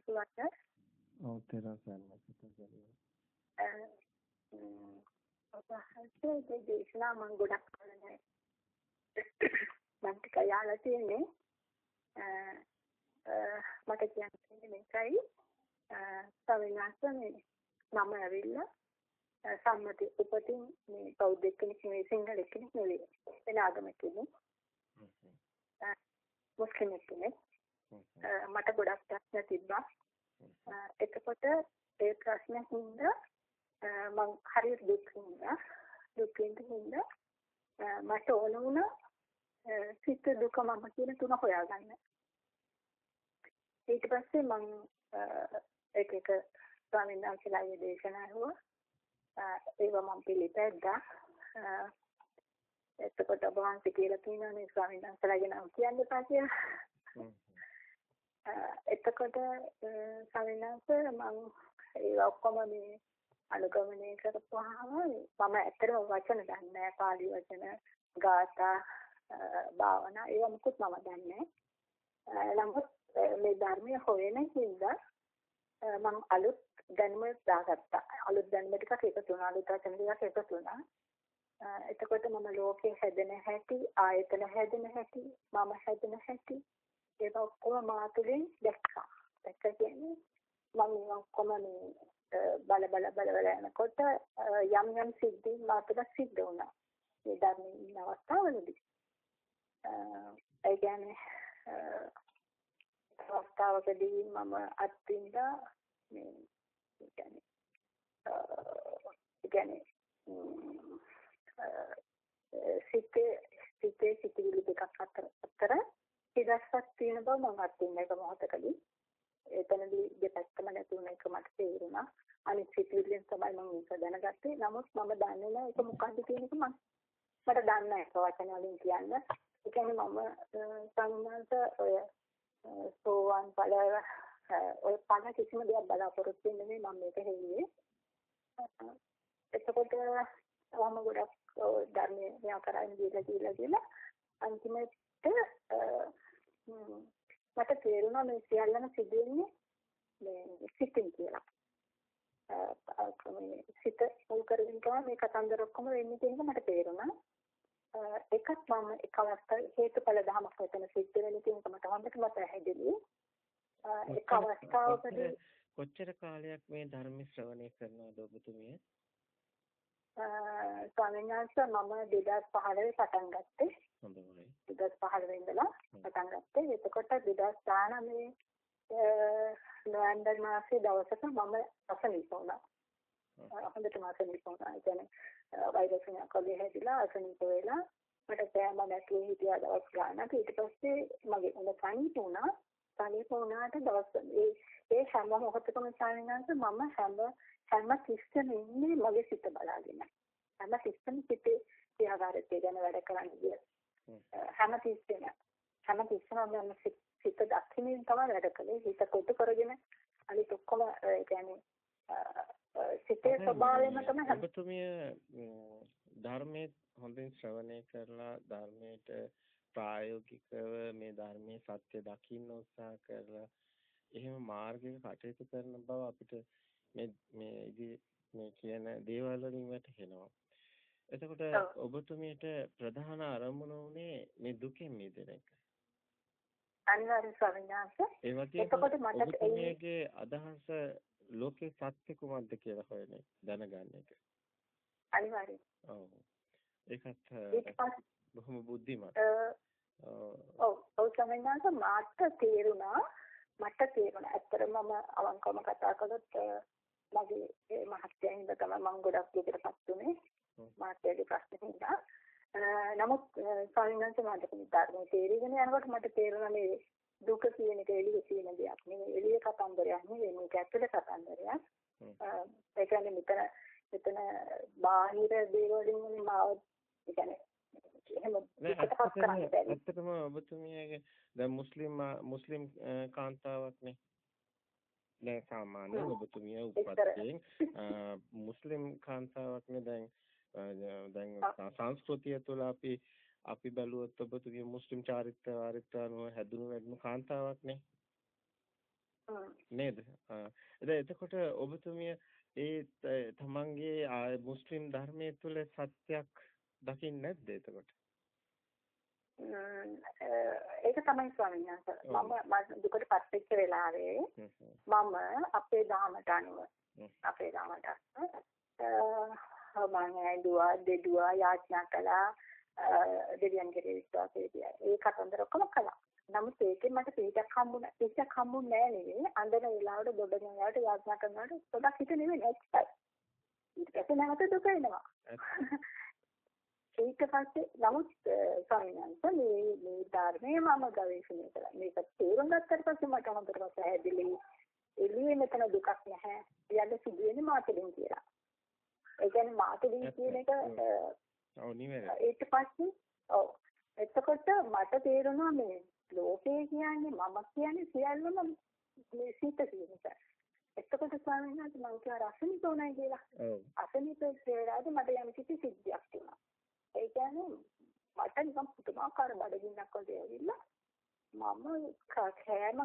පුළුවන්. ඔව් තේරෙනවා සර්. ඔබ දේශනා මම ගොඩක් කරන්නේ. මම ටික යාලා තියෙන්නේ. මට කියන්නේ මේකයි. සවිනාසනේ මම ඇවිල්ලා සම්මති උපතින් මේ බෞද්ධ කෙනෙක් නෙවෙයි සිංහල කෙනෙක් නෙවෙයි. වෙන ආගමක් කෙනෙක්. මුස්ලිම් කෙනෙක්. මට ගොඩක් ප්‍රශ්න තිබ්බා. එතකොට ඒ ප්‍රශ්න හින්දා මම හරියට දුකින් හින්දා මට ඕන වුණා සිත දුක මම කියන තුන හොයාගන්න. ඊට පස්සේ මම එක ස්වාමීන් වහන්සේලාගේ දේශනා අහුවා. ඒව මම පිළිපැද්දා. එතකොට ඔබ වහන්සේ කියලා තියෙනවා මේ ස්වාමීන් වහන්සේලාගේ නම කියන්න එපා කියලා. එතකොට ස්වාමීන් වහන්සේ මම ඒ ඔක්කොම මේ අනුගමනය කරපුවාම මම ඇත්තටම වචන දන්නේ නැහැ. පාලි වචන, ගාථා, භාවනා ඒවා මුකුත් මම දන්නේ නැහැ. නමුත් මේ ධර්මයේ හොයන හින්දා මම අලුත් දැනුම දාගත්තා. අලුත් දැනුම ටිකක් එකතු වුණා. අලුත් වචන ටිකක් එකතු වුණා. එතකොට මම ලෝකේ හැදෙන හැටි, ආයතන හැදෙන හැටි, මම හැදෙන හැටි ඒක ඔක්කොම මා තුළින් දැක්කා. දැක්ක කියන්නේ මම ඔක්කොම මේ බල යනකොට යම් සිද්ධීන් මා තුළ සිද්ධ වුණා. මේ ධර්මයේ ඉන්න අවස්ථාවලදී. ඒ කියන්නේ අවස්ථාවකදී මම අත්විඳා මේ කියන්නේ සිතේ සිතිවිලි දෙකක් අතර ඉඩස්සක් තියෙන බව මම අත්විඳ එක මොහොතකදී. එතනදී දෙපැත්තම නැති වුණ එක මට තේරුණා. අනිත් සිතිවිල්ලෙන් තමයි මම ඒක දැනගත්තේ. නමුත් මම දන්නේ නැහැ ඒක මොකක්ද කියන එක මට දන්නේ නැහැ ඒක වචන වලින් කියන්න. ඒ කියන්නේ මම සම්මත ඔය සෝවාන් ඵල ඔය පණ කිසිම දෙයක් බලාපොරොත්තු වෙන්නේ නෙමෙයි මම මේක හෙව්වේ. එතකොට මම ගොඩක් ධර්මයේ ව්‍යාකරණ දීලා අන්තිමට මට තේරුණා මේ සියල්ලම සිදුවෙන්නේ මේ සිතින් කියලා. මේ සිත මුල් කරගෙන තමයි මේ කතන්දර ඔක්කොම වෙන්නේ කියන එක මට තේරුණා. එකක් මම එක අවස්ථාවේ හේතුඵල ධමයක් වෙන සිද්ධ වෙන කියන එක මට හොඳටම පැහැදිලි. එක අවස්ථාවකදී කොච්චර කාලයක් මේ ධර්ම ශ්‍රවණය කරනවද ඔබතුමිය? ස්වාමීන් වහන්සේ මම 2015 පටන් ගත්තේ. හොඳයි. 2015 ඉඳලා පටන් ගත්තේ. එතකොට 2019 නොවැම්බර් මාසයේ දවසක මම අසනීප වුණා. හොඳටම අසනීප වුණා. ඒ කියන්නේ වෛරස් එකක් වගේ හැදිලා අසනීප වෙලා මට කෑම නැතුව හිටියා දවස් ගානක්. ඊට පස්සේ මගේ උණ සනීප වුණා. සනීප වුණාට දවස් ඒ හැම මොහොතකම සාමිනාංශ මම හැම සිස්ටම් ඉන්නේ මගේ සිත බලාගෙන. හැම සිස්ටම් සිතේ ක්‍රියාකාරීත්වය ගැන වැඩ කරන්නේ. හැම සිස්ටම් මම සිත දක්ෂිනින් තමයි වැඩ කළේ. හිත කොටු කරගෙන අනිත් ඔක්කොම ඒ කියන්නේ සිතේ ස්වභාවයම තමයි. ඔබතුමිය ධර්මයේ හොඳින් ශ්‍රවණය කරලා ධර්මයට ප්‍රායෝගිකව මේ ධර්මයේ සත්‍ය දකින්න උත්සාහ කරලා එහෙම මාර්ගයක කටයුතු කරන බව අපිට මේ කියන දේවල් වලින් වැටහෙනවා. එතකොට ඔබතුමියට ප්‍රධාන අරමුණ උනේ මේ දුකෙන් මිදෙන එක. අනිවාර්ය ස්වාමීන් වහන්සේ. ඒ වගේම ඔබතුමියගේ අදහස ලෝකේ සත්‍ය කුමක්ද කියලා හොයන්නේ දැනගන්න එක. අනිවාර්යයෙන්. ඔව්. ඒකත් බොහොම බුද්ධිමත්. ඔව් ස්වාමීන් වහන්සේ මට තේරුණා. ඇත්තටම මම අවංකවම කතා කළොත් මගේ මහත්යන් ඉඳ තමයි මම ගොඩක් දුකටපත් උනේ. මහත්යගේ ප්‍රශ්න හින්දා. නමුත් ස්වාමීන් වහන්සේ මට ධර්මයේ තේරිගෙන යනකොට මට තේරුණා මේ දුක කියන එක එළියේ තියෙන දෙයක් නෙවෙයි. එළියේ කතන්දරයක් නෙවෙයි. මේක ඇතුලේ කතන්දරයක්. ඒ කියන්නේ මෙතන බාහිර දේවලින් මාව ඒ කියන්නේ ඇත්තටම ඔබතුමියගේ දැන් මුස්ලිම් කාන්තාවක්නේ. දැන් සාමාන්‍ය ඔබතුමිය උපත්යෙන් මුස්ලිම් කාන්තාවක්නේ. දැන් සංස්කෘතිය තුළ අපි බැලුවොත් ඔබතුමිය මුස්ලිම් චාරිත්‍ර වාරිත්‍ර අනුව හැදුණු වැඩිම කාන්තාවක්නේ. නේද? එතකොට ඔබතුමිය තමන්ගේ මුස්ලිම් ධර්මයේ තුල සත්‍යයක් දකින්නේ නැද්ද එතකොට? ඒක තමයි ස්වාමීන් වහන්සේ. මම දුකටපත් වෙච්ච වෙලාවේ මම අපේ දහමට අනුව මම ඇඬුවා දෙදුවා යාඥා කළා දෙවියන් කෙරේ විශ්වාසය තියා. ඒ කතන්දර ඔක්කොම කළා. නමුත් ඒකෙන් මට පිටක් හම්බුනේ නෑ නෙවෙයි. අnder වෙලාවට දොඩන වෙලාවට යාඥා කරනකොට පොඩක් හිත නෙවෙයි නැත්තයි. ඊට පස්සේ නැවත දුක එනවා. ඊට පස්සේ නමුත් ස්වාමීන් වහන්සේ මේ ධර්මයේ මම ගවේෂණය කළා. මේක තේරුම් ගත්තට පස්සේ මට හොඳට පැහැදිලි එළියේ මෙතන දුකක් නැහැ. ඊයද සිදුවෙන්නේ මාතලින් කියලා. ඒ කියන්නේ මාතලින් කියන එක ඊට පස්සේ එතකොට මට තේරුණා මේ ලෝකේ කියන්නේ මම කියන්නේ සියල්ලම මේ සිත කියන එක. එතකොට ස්වාමීන් වහන්සේ මම කියවා රසනිත උනායි කියලා. අසනිත වේලාවේ මට යම් කිසි සිද්ධියක් තිබුණා. ඒ කියන්නේ මට නිකන් පුදුමාකාර බඩගින්නක් වගේ ඇවිල්ලා මම කෑම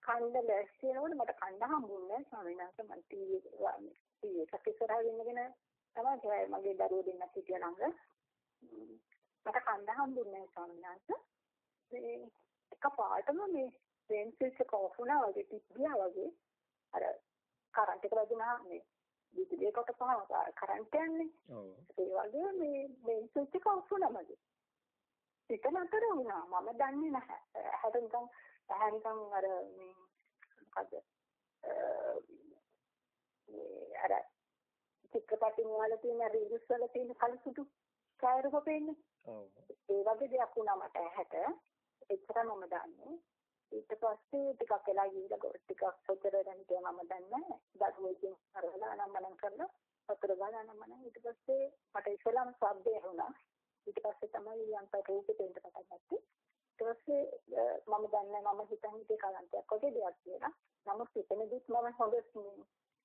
කන්න ලෑස්ති වෙනකොට මට කන්න හම්බුන්නේ නැහැ ස්වාමීන් වහන්සේ. මම ටීවී එකක් ඉස්සරහා ඉන්නගෙන තමයි මගේ දරුවෝ දෙන්නත් හිටියා ළඟ. මට කන්න හම්බුන්නේ නැහැ ස්වාමීන් වහන්සේ. මේ එකපාරටම මේ වෙන් ස්විච් එක ඔෆ් වුණා වගේ තිබ්බියා වගේ අර කරන්ට් එක වැදුනා මේ විදුලිය කොට පහ කරන්ට් යන්නේ. ඒ වගේ මේ වෙන් ස්විච් එක ඔෆ් වුණා මගේ. පිට නතර වුණා. මම දන්නේ නැහැ. හැනිකන් අර මේ මොකද මේ අර චිත්‍රපටි වල තියෙන රීල්ස් වල තියෙන කළසුදු ඡායාරූප පේන්නේ. ඒ වගේ දෙයක් වුණා මට ඇහැට. එච්චරම මම දන්නේ. ඊට පස්සේ ටිකක් වෙලා ගිහිල්ලා ටිකක් සතර දැනිට මම දන්නේ. දරුවෙකින් කරලා අනම්මනම් කරලා සතර ගාන අනම්මනම් ඊට පස්සේ මට ඉස්සලාම ශබ්දය වුණා. ඊට පස්සේ තමයි යන්ත රූපෙට එන්න පටන් ගත්තේ. ඊට පස්සේ මම දන්නේ මම හිතන්නේ කලන්තයක් වගේ දෙයක් කියලා. නමුත් එතනදිත් මම හොඳ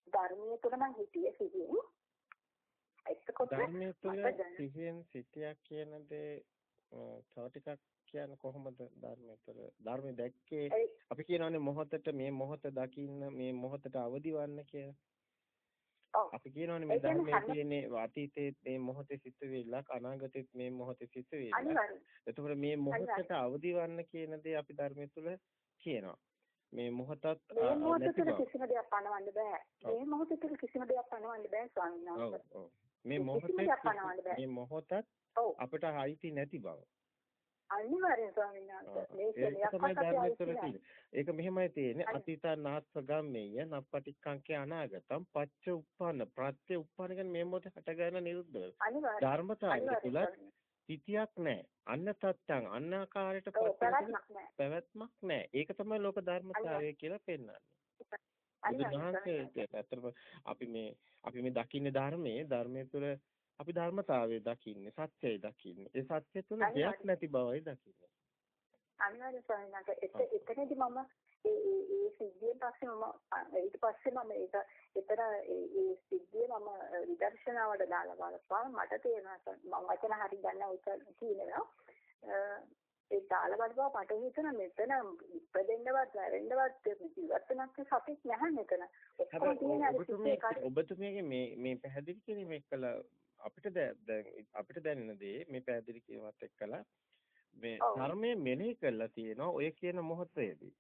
ධර්මයේ තුල නම් හිතියේ සිහියෙන්. එතකොට ධර්මයේ තුල සිහියෙන් සිටියා කියන දේ තව ටිකක් කියන්නේ කොහොමද ධර්මයේ තුල ධර්මයේ දැක්කේ අපි කියනවානේ මොහොතට මේ මොහොත දකින්න මේ මොහොතට අවදි වන්න කියලා. අපි කියනවානේ මේ ධර්මයේ තියෙන්නේ අතීතයේ මේ මොහොතේ සිතුවිල්ලක් අනාගතයේ මේ මොහොතේ සිතුවිල්ලක්. එතකොට මේ මොහොතට අවදි වන්න කියන දේ අපි ධර්මයේ තුල කියනවා. මේ මොහොතත් මේ මොහොතේ කිසිම දෙයක් පණවන්න බෑ. මේ මොහොතේ කිසිම දෙයක් පණවන්න බෑ ස්වාමීන් වහන්සේ. මේ මොහොතත් අපිට අයිති නැති බව. අනිවාර්යෙන් ස්වාමීන් වහන්සේ. ඒක මෙහෙමයි තියෙන්නේ. අතීතනාත්ස ගම්මේය නප්පටික්ඛංකේ අනාගතම් පච්ච උප්පන්න ප්‍රත්‍ය උප්පන්න කියන්නේ මේ මොහොතේ හටගන්න නිරුද්ධ. ධර්මතාවය තුල තිතියක් නැහැ. අන්න තත්තං අන්න ආකාරයට පැවැත්මක් නැහැ. ඒක තමයි ලෝක ධර්මතාවය කියලා පෙන්වන්නේ. ඇත්තටම අපි මේ දකින්නේ ධර්මයේ තුල අපි ධර්මතාවය දකින්නේ සත්‍යය දකින්නේ. ඒ සත්‍ය තුල දෙයක් නැති බවයි දකින්නේ. අනිවාර්ය ස්වාමීන් වහන්සේ එතනදී මම ඒ සිද්ධියෙන් පස්සේ මම ඊට පස්සේ මම ඒතර ඒ සිද්ධිය මම විදර්ශනාවට දාලා බලපුවා මට තේරෙනවා මම වචන හරි ගන්න උත්තර කියනවා. ඒ දාලා බලපුවා මට හිතෙනවා මෙතන ඉපදෙන්නවත් වැරෙන්නවත් ජීවිතයක් සපෙක් නැහැ මෙතන. ඔබතුමියගේ මේ පැහැදිලි කිරීම එක්කලා අපිට දැනෙන දේ මේ පැහැදිලි කිරීමත් එක්කලා මේ ධර්මයේ මෙනෙහි කරලා තියෙනවා ඔය කියන මොහොතේදී.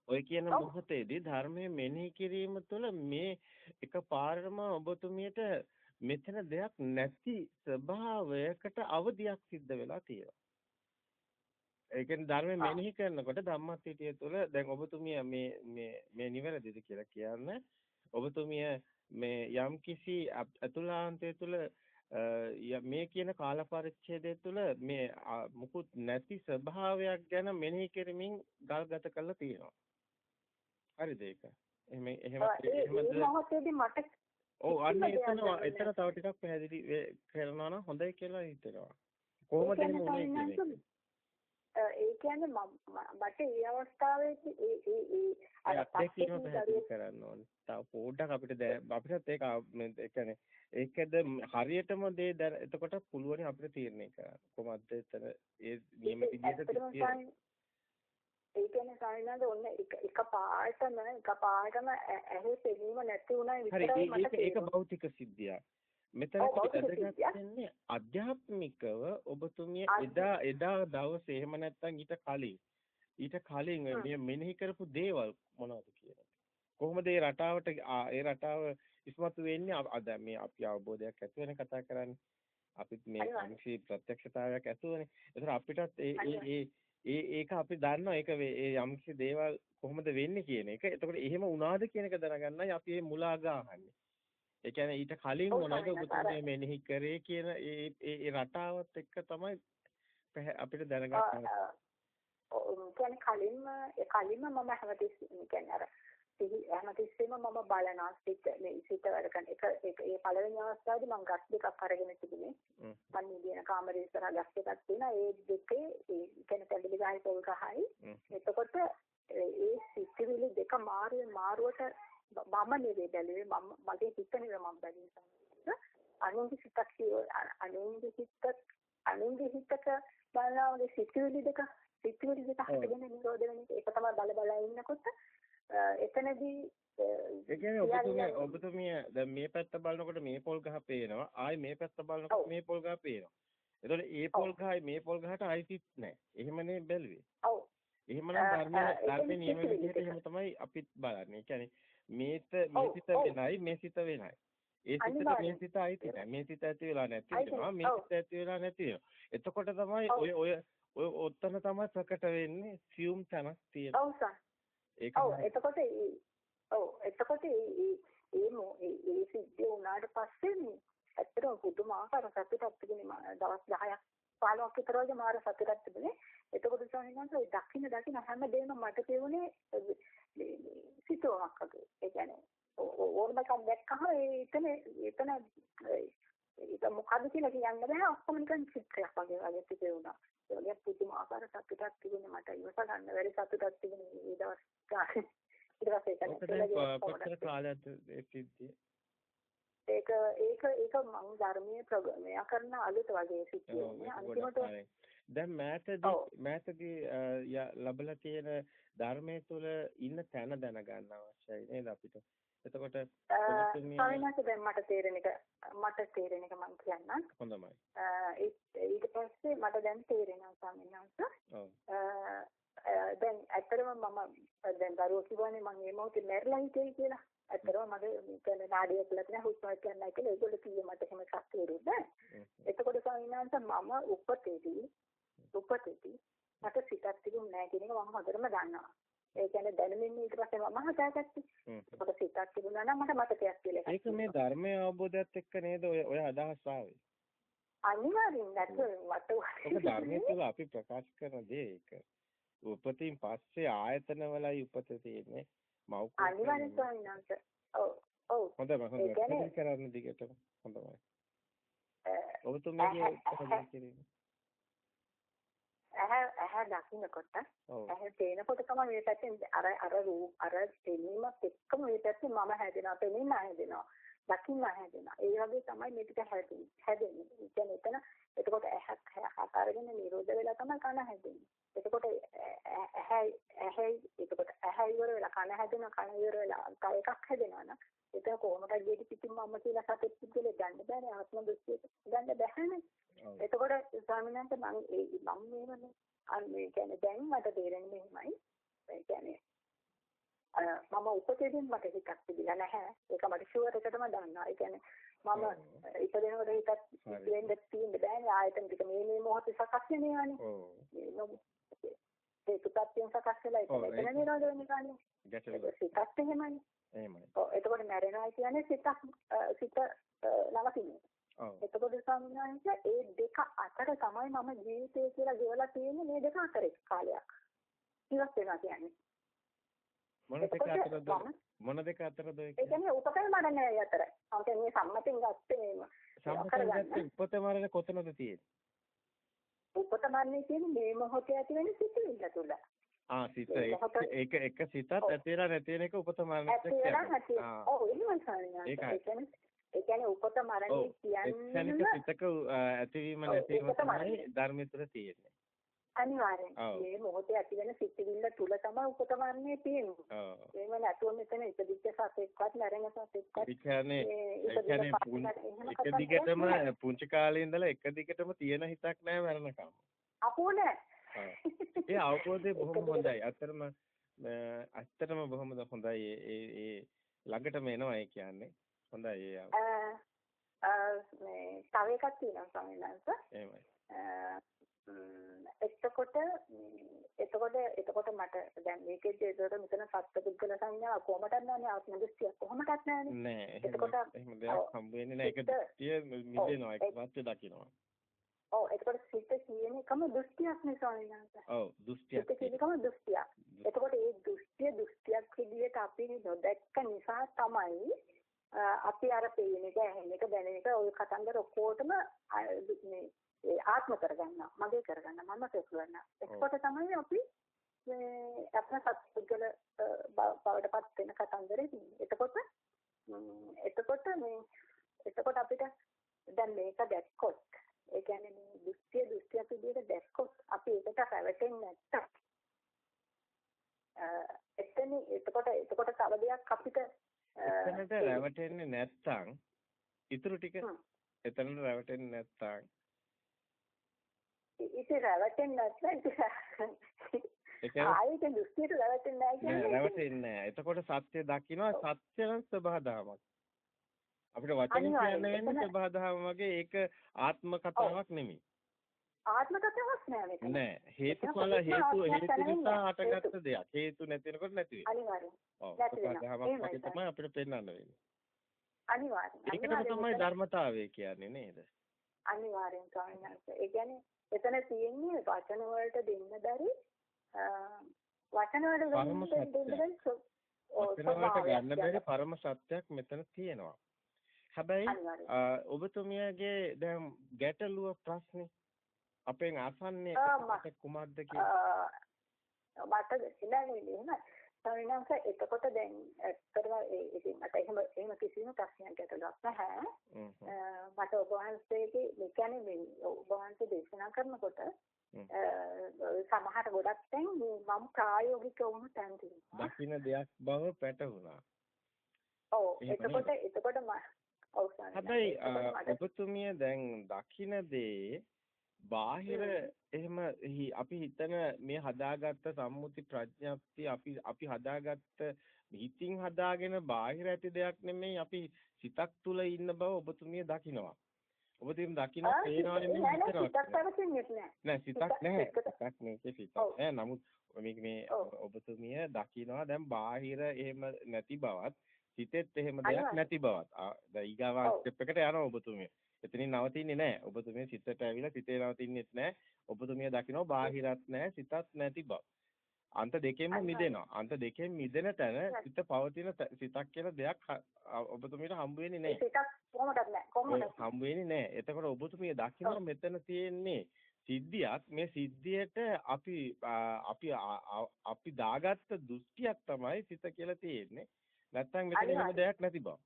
ඔය කියන මොහොතේදී ධර්මයේ මෙනෙහි කිරීම තුළ මේ එකපාරටම ඔබතුමියට මෙතන දෙයක් නැති ස්වභාවයකට අවදියක් සිද්ධ වෙලා තියෙනවා. ඒ කියන්නේ ධර්මයේ මෙනෙහි කරනකොට ධම්මස්ථිතිය තුළ දැන් ඔබතුමිය මේ නිවැරදිද කියලා කියන්නේ ඔබතුමිය මේ යම්කිසි අතුලාන්තය තුළ මේ කියන කාල පරිච්ඡේදය තුළ මේ මුකුත් නැති ස්වභාවයක් ගැන මෙනෙහි කරමින් ගල්ගත කරලා තියෙනවා. හරිද ඒක? එහෙමද? ඔව් අන්න එතන තව ටිකක් පැහැදිලි කරනවා නම් හොඳයි කියලා හිතෙනවා. කොහොමද එහෙම උනේ කියන්නේ? ඒ කියන්නේ මට ඒ අවස්ථාවේදී ඒ කරන්න ඕනේ. තව පොඩ්ඩක් අපිටත් ඒක ඒ කියන්නේ ඒකද හරියටම දේ එතකොට පුළුවන් අපිට තීරණය කරන්න. කොහොමද එතන ඒ නියම විදිහට ඒ කියන්නේ සාමාන්‍යයෙන් ඔන්න එක පාටම ඇහි පෙනීම නැති වුණා විතරයි මට ඒක භෞතික සිද්ධියක්. මෙතන වැදගත් වෙන්නේ අධ්‍යාත්මිකව ඔබතුමිය එදා දවසේ එහෙම නැත්නම් ඊට කලින් මේ මෙනෙහි කරපු දේවල් මොනවද කියන්නේ? කොහොමද ඒ රටාව ඉස්මතු වෙන්නේ? අද මේ අපි අවබෝධයක් ඇති වෙන කතා කරන්නේ. අපිත් මේ අනිසි ප්‍රත්‍යක්ෂතාවයක් ඇතුවනේ. ඒතර අපිටත් ඒක අපි දන්නවා ඒක ඒ යම්කිසි දේවල් කොහොමද වෙන්නේ කියන එක. එතකොට එහෙම වුණාද කියන එක දැනගන්නයි අපි මේ මුලා ගහන්නේ. ඒ කියන්නේ ඊට කලින් මොනවද ඔබතුමිය මෙනෙහි කරේ කියන ඒ රටාවත් එක්ක තමයි අපිට දැනගන්න. කියන්නේ කලින්ම මම හැමතිස්සෙම කියන්නේ අර හැමතිස්සෙම මම බලනවා සිත වැඩ කරන එක ඒ පළවෙනි අවස්ථාවේදී මම ගස් දෙකක් අරගෙන තිබුණේ මම නිදින කාමරේ ඉස්සරහ ගස් දෙකක් තියෙනවා ඒ දෙකේ ඒ කියන්නේ පැඩලි ගහයි පොල් ගහයි එතකොට ඒ සිතිවිලි දෙක මාරුවට මම නෙවෙයි බැලුවේ මගේ හිත නෙවෙයි මම බැලුවේ අනුන්ගේ හිතක බලනවාගේ සිතිවිලි දෙක හදගෙන නිරෝධ වෙන එක තමයි බල ඉන්නකොට එතනදී ඒ කියන්නේ ඔබතුමිය දැන් මේ පැත්ත බලනකොට මේ පොල් ගහ පේනවා ආයි මේ පැත්ත බලනකොට මේ පොල් ගහ පේනවා. එතකොට ඒ පොල් ගහයි මේ පොල් ගහට ආයිසිත් නැහැ. එහෙමනේ බැලුවේ. ඔව්. එහෙමනම් ධර්මයේ නියම විදිහට එහෙම තමයි අපිත් බලන්නේ. ඒ කියන්නේ මේ සිත වෙනයි මේ සිත වෙනයි. ඒ සිතට මේ සිත ආයිති නැහැ. මේ සිත ඇති වෙලා නැති වෙනවා. මේ සිත ඇති වෙලා නැති වෙනවා. එතකොට තමයි ඔය ඔතන තමයි ප්‍රකට වෙන්නේ සියුම් තැනක් තියෙනවා. ඔව් සර්. එතකොට ඒ සිද්ධිය වුණාට පස්සේ ඇත්තටම පුදුමාකාර සතුටක් තිබුණේ දවස් 10ක් 15ක් විතර වගේ මාර සතුටක් තිබුණේ. එතකොට ස්වාමීන් වහන්සේ දකින්න හැම දෙයක්ම මට තේරුනේ සිතුවමක් වගේ. ඒ කියන්නේ ඕනම එකක් දැක්කම එතන ඒක මොකද්ද කියලා කියන්න බෑ ඔක්කොම නිකන් චිත්‍රයක් වගේ තිබුණා. ඒ වගේ පුදුමාකාර සතුටක් තිබුණේ මට ඉවස ගන්න බැරි සතුටක් තිබුණේ මේ දවස් ගානේ. ඊට පස්සේ කොච්චර කාලයක්ද ඒ සිද්ධිය? ඒක මම ධර්මයේ ප්‍රගමනය කරන අලුත වගේ සිද්ධියක්. අන්තිමට දැන් මෑතදී ලැබලා තියෙන ධර්මයේ තුල ඉන්න තැන දැනගන්න අවශ්‍යයි නේද අපිට? එතකොට ස්වාමීනාත් දැන් මට තේරෙන එක මම කියන්නම්. හොඳයි. ඊට පස්සේ මට දැන් තේරෙනවා ස්වාමීනාත්. ඔව්. දැන් ඇත්තටම මම දැන් දරුවෝ කිව්වනේ මම මේ මොහොතේ මැරිලා හිටියේ කියලා. ඇත්තටම මගේ කියන්නේ නාඩිය කියලා නැහැ හුස්ම ගන්නයි කියලා ඒගොල්ලෝ කිව්වේ මට එහෙම එකක් තේරුණා. එතකොට ස්වාමීනාත් මම උපතේදී මට සිතක් තිබුණ නැහැ කියන එක මම හොඳටම දන්නවා. ඒ කියන්නේ දැනුමින් ඊට පස්සේ මම හදාගත්තේ. ඒකට සිතක් තිබුණා නම් මට මතකයක් කියලා. ඒක මේ ධර්මයේ අවබෝධයත් එක්ක නේද ඔය අදහස් ආවේ? අනිවාර්යෙන් නැත්නම් ඒක ධර්මයේ තුල අපි ප්‍රකාශ කරන දේ ඒක. උපතින් පස්සේ ආයතනවලයි උපත තියෙන්නේ. අනිවාර්යෙන් ස්වාමීනාත්. ඔව්. හොඳයි කරන්න දිගටම හොඳයි. ඔබතුමීගේ ඇහැ දකින්නකොට ඇහැ තේනකොට තමයි මේ පැත්තෙන් අර තේනීමත් එක්කම මේ පැත්තෙන් මම හැදෙනවා පෙනෙන්න හැදෙනවා දකින්න හැදෙනවා ඒ වගේ තමයි මේ ටික හැදෙන්නේ. ඒ කියන්නේ එතන එතකොට ඇහක් අරගෙන නිරෝධ වෙලා තමයි කන හැදෙන්නේ. එතකොට ඇහැ ඉවර වෙලා කන හැදෙනවා කන ඉවර වෙලා තව එකක් හැදෙනවා නම් එතන කොහොමද ගෙඩි පිටින් මම කියලා සතෙක් පිටින් ගන්න බෑනේ ආත්ම දෘෂ්ටියට ගන්න බෑනේ. එතකොට ස්වාමීන් වහන්සේ මම මේ කියන්නේ දැන් මට තේරෙන්නේ මෙහෙමයි. ඒ කියන්නේ මම උපතේදී මට හිතක් තිබිලා නැහැ. ඒක මට ෂුවර් එකටම දන්නවා. ඒ කියන්නේ මම ඉපදෙනකොට හිතක් දෙන්න තියෙන්න බෑනේ ආයතන ටික මේ මොහොතේ සකස් වෙනවානේ. ඒක පිටින් සකස් වෙලා ඒක නිරෝධ වෙන්නේ කානේ. සිතත් එහෙමයි. එතකොට මැරෙනවා කියන්නේ සිත නවතින්නේ. එතකොට සම්මානස ඒ දෙක අතර තමයි මම ජීවිතය කියලා ගෙවලා තියෙන්නේ මේ දෙක අතරේ කාලයක්. ඉවත් වෙනවා කියන්නේ. මොන දෙක අතරද ඒ කියන්නේ උපතේ මරණය අතර. අපිට මේ සම්මතෙන් ගත්තේ මේව. සම්මතෙන් ගත්තේ උපත මරණ කොතනද තියෙන්නේ? උපත මරණය කියන්නේ මේ මොහොතේ ඇති වෙන සිතුවිල්ල තුල. සිත ඒක සිතත් ඇතිලා නැති වෙන එක උපත මරණයට කියන්නේ. ඔව් එහෙමයි සාමාන්‍යයෙන්. ඒ කියන්නේ උපත මරණය කියන්නේ සිතක ඇතිවීම නැතිවීම තමයි ධර්මයේ තුල තියෙන්නේ. අනිවාර්යෙන්. මේ මොහොතේ ඇති වෙන සිතිවිල්ල තුල තමයි උපතවන්නේ තියෙන්නේ. එහෙම නැතුව මෙතන ඉපදිච්ච සතෙක්වත් නැරෙන සතෙක්වත් ඒ කියන්නේ එක දිගටම පුංචි කාලේ ඉඳලා එක දිගටම තියෙන හිතක් නැහැ මරණකම්. අපෝ නෑ. ඒ අවබෝධය බොහොම හොඳයි. ඇත්තටම බොහොම හොඳයි. ඒ ළඟටම එනවා ඒ කියන්නේ. හොඳයි ඒ. මේ තව එකක් තියෙනවා ස්වාමීන් වහන්සේ. එහෙමයි. එතකොට මට දැන් මේකෙදි ඒකට මෙතන සත්පුද්ගල සංඥා කොහොමදත් නැහැ ආත්ම දෘෂ්ටිය කොහොමදත් නැහැ නෑ. එහෙම දෙයක් හම්බ වෙන්නේ නැහැ. ඒක දෘෂ්ටිය මිදෙනවා. ඒක සත්‍ය දකින්නවා. ඔව් එතකොට සිත කියන එකම දෘෂ්ටියක් නේ ස්වාමීන් වහන්සේ. ඔව් දෘෂ්ටියක්. සිත කියන එකම දෘෂ්ටියක්. එතකොට මේ දෘෂ්ටියක් විදිහට අපි නොදැක්ක නිසා තමයි අපි අර පේන එක ඇහෙන එක දැනෙන එක ඔය කතන්දර ඔක්කොටම මේ ආත්ම කරගන්නවා මගේ කරගන්නවා මම කරගන්නවා එතකොට තමයි අපි මේ අපේ සත්පුද්ගල බවටපත් වෙන කතන්දරේ තියෙන්නේ. එතකොට අපිට දැන් මේක දැක්කොත් ඒ කියන්නේ මේ දෘෂ්ටියක් විදිහට දැක්කොත් අපි ඒකට රැවටෙන්නේ නැත්තම් එතකොට තව දෙයක් අපිට එතනට රැවටෙන්නේ නැත්තම් ඉතුරු ටික එතනට රැවටෙන්නේ නැත්තම් ඉතින් රැවටෙන්නේ නැත්නම් ආයෙත් දෘෂ්ටියට රැවටෙන්නේ නැහැ කියන්නේ රැවටෙන්නේ නැහැ. එතකොට සත්‍ය දකින්නවා සත්‍ය නම් සබහාදාමක්. අපිට වචන කියන්න වෙන්නේ සබහාදාම වගේ ඒක ආත්ම කතාවක් නෙමෙයි. ආත්ම කතාවක් නෑ මේක. නෑ හේතුඵල හේතු නිසා හටගත්ත දෙයක්. හේතු නැති වෙනකොට නැති වෙනවා. අනිවාර්යෙන්. ඔව් සබහාදාමක් වගේ තමයි අපිට පෙන්වන්න වෙන්නේ. අනිවාර්යෙන්. ඒකටම තමයි ධර්මතාවය කියන්නේ නේද? අනිවාර්යෙන් ස්වාමීන් වහන්සේ. ඒ කියන්නේ එතන තියෙන්නේ වචන වලට දෙන්න බැරි වචන වලට ගන්න බැරි පරම සත්‍යයක් මෙතන තියෙනවා. හැබැයි ඔබතුමියගේ දැන් ගැටලුව ප්‍රශ්නේ අපෙන් අසන්නේ කුමක්ද කියලා මට දෙන්නන්නේ එහෙම ස්වාමීන් එතකොට දැන් ඇත්තටම ඉතින් මට එහෙම කිසිම ප්‍රශ්නයක් ගැටලුවක් නැහැ. මට ඔබ වහන්සේගේ මේ කියන්නේ මේ ඔබ වහන්සේ දේශනා කරනකොට සමහර ගොඩක් තැන් මම ප්‍රායෝගික වුණු තැන් තියෙනවා. දකින්න දෙයක් බව පැටහුණා. ඔව් එතකොට ඔව් හැබැයි ඔබතුමිය දැන් දකින්න දේ බාහිර එහෙම අපි හිතන මේ හදාගත්ත සම්මුති ප්‍රඥප්තිය අපි හදාගත්ත හිතින් හදාගෙන බාහිර ඇති දෙයක් නෙමෙයි අපි සිතක් තුල ඉන්න බව ඔබතුමිය දකිනවා. ඔබතුමිය දකින්න පේනවා නෙමෙයි නෑ සිතක් නැහැ. සිතක් මේකේ සිතක් නෑ. නමුත් මේ ඔබතුමිය දකිනවා දැන් බාහිර එහෙම නැති බවත් සිතෙත් එහෙම දෙයක් නැති බවත්. දැන් ඊගාව ස්ටෙප් එකට යනවා ඔබතුමිය. එතනින් නවතින්නේ නැහැ. ඔබතුමිය සිතට ඇවිල්ලා සිතේ නවතින්නෙත් නැහැ. ඔබතුමිය දකිනවා බාහිරත් නැහැ සිතත් නැති බව. අන්ත දෙකෙන්ම මිදෙනවා. අන්ත දෙකෙන් මිදෙන තැන සිත පවතින සිතක් කියලා දෙයක් ඔබතුමියට හම්බ වෙන්නේ නැහැ. සිතක් කොහොමදත් නැහැ. හම්බ වෙන්නේ නැහැ. එතකොට ඔබතුමිය දකිනවා මෙතන තියෙන්නේ සිද්ධියක්. මේ සිද්ධියට අපි දාගත්ත දෘෂ්ටියක් තමයි සිත කියලා තියෙන්නේ. නැත්තම් මෙතන එහෙම දෙයක් නැති බව.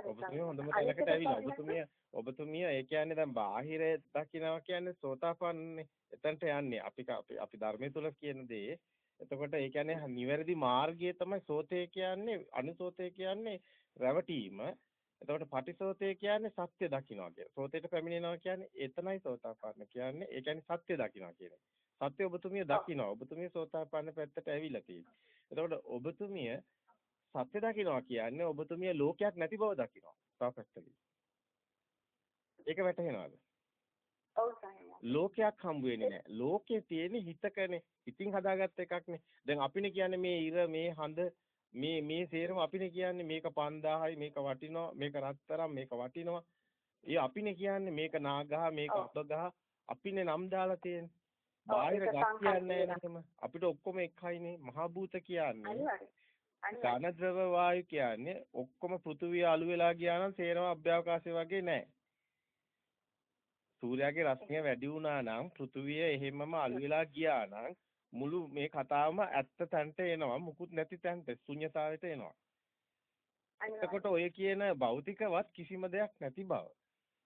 ඔබතුමිය හොඳම තැනකට ඇවිල්ලා ඔබතුමිය ඒ කියන්නේ දැන් බාහිර දකින්නවා කියන්නේ සෝතාපන්නනේ. එතනට යන්නේ අපි ධර්මයේ තුල කියන දේ. එතකොට ඒ කියන්නේ නිවැරදි මාර්ගය තමයි සෝතේ කියන්නේ අනුසෝතේ කියන්නේ රැවටීම. එතකොට පටිසෝතේ කියන්නේ සත්‍ය දකින්නවා කියන. සෝතේට පැමිණෙනවා කියන්නේ එතනයි සෝතාපන්න කියන්නේ. ඒ කියන්නේ සත්‍ය දකින්නවා කියන්නේ. සත්‍ය ඔබතුමිය දකින්නවා. ඔබතුමිය සෝතාපන්න පැත්තට ඇවිල්ලා තියෙන්නේ. එතකොට ඔබතුමිය සත්‍ය දකින්නවා කියන්නේ ඔබතුමිය ලෝකයක් නැති බව දකින්නවා. තාපත්තලි. ඒක වැටහෙනවද? ඔව් සහය. ලෝකයක් හම්බ වෙන්නේ නැහැ. ලෝකේ තියෙන්නේ හිතකනේ. ඉතින් හදාගත්ත එකක්නේ. දැන් අපිනේ කියන්නේ මේ ඉර මේ හඳ මේ සේරම අපිනේ කියන්නේ මේක 5000යි මේක වටිනවා මේක රත්තරන් මේක වටිනවා. ඒ අපිනේ කියන්නේ මේක නාගහ මේක අපගහ අපිනේ නම් දාලා තියෙන්නේ. බාහිර ගස් කියන්නේ නැහැ අපිට ඔක්කොම එකයිනේ. මහ භූත කියන්නේ. ඝන ද්‍රව වායු කියන්නේ ඔක්කොම පෘථුවිය අලු වෙලා ගියා නම් සේරම අභ්‍යවකාශය වගේ නැහැ. සූර්යාගේ රශ්මිය වැඩි වුණා නම් පෘථුවිය එහෙමම අලු වෙලා ගියා නම් මුළු මේ කතාවම ඇත්ත තැනට එනවා මුකුත් නැති තැනට ශුන්‍යතාවයට එනවා. එතකොට ඔය කියන භෞතිකවත් කිසිම දෙයක් නැති බව.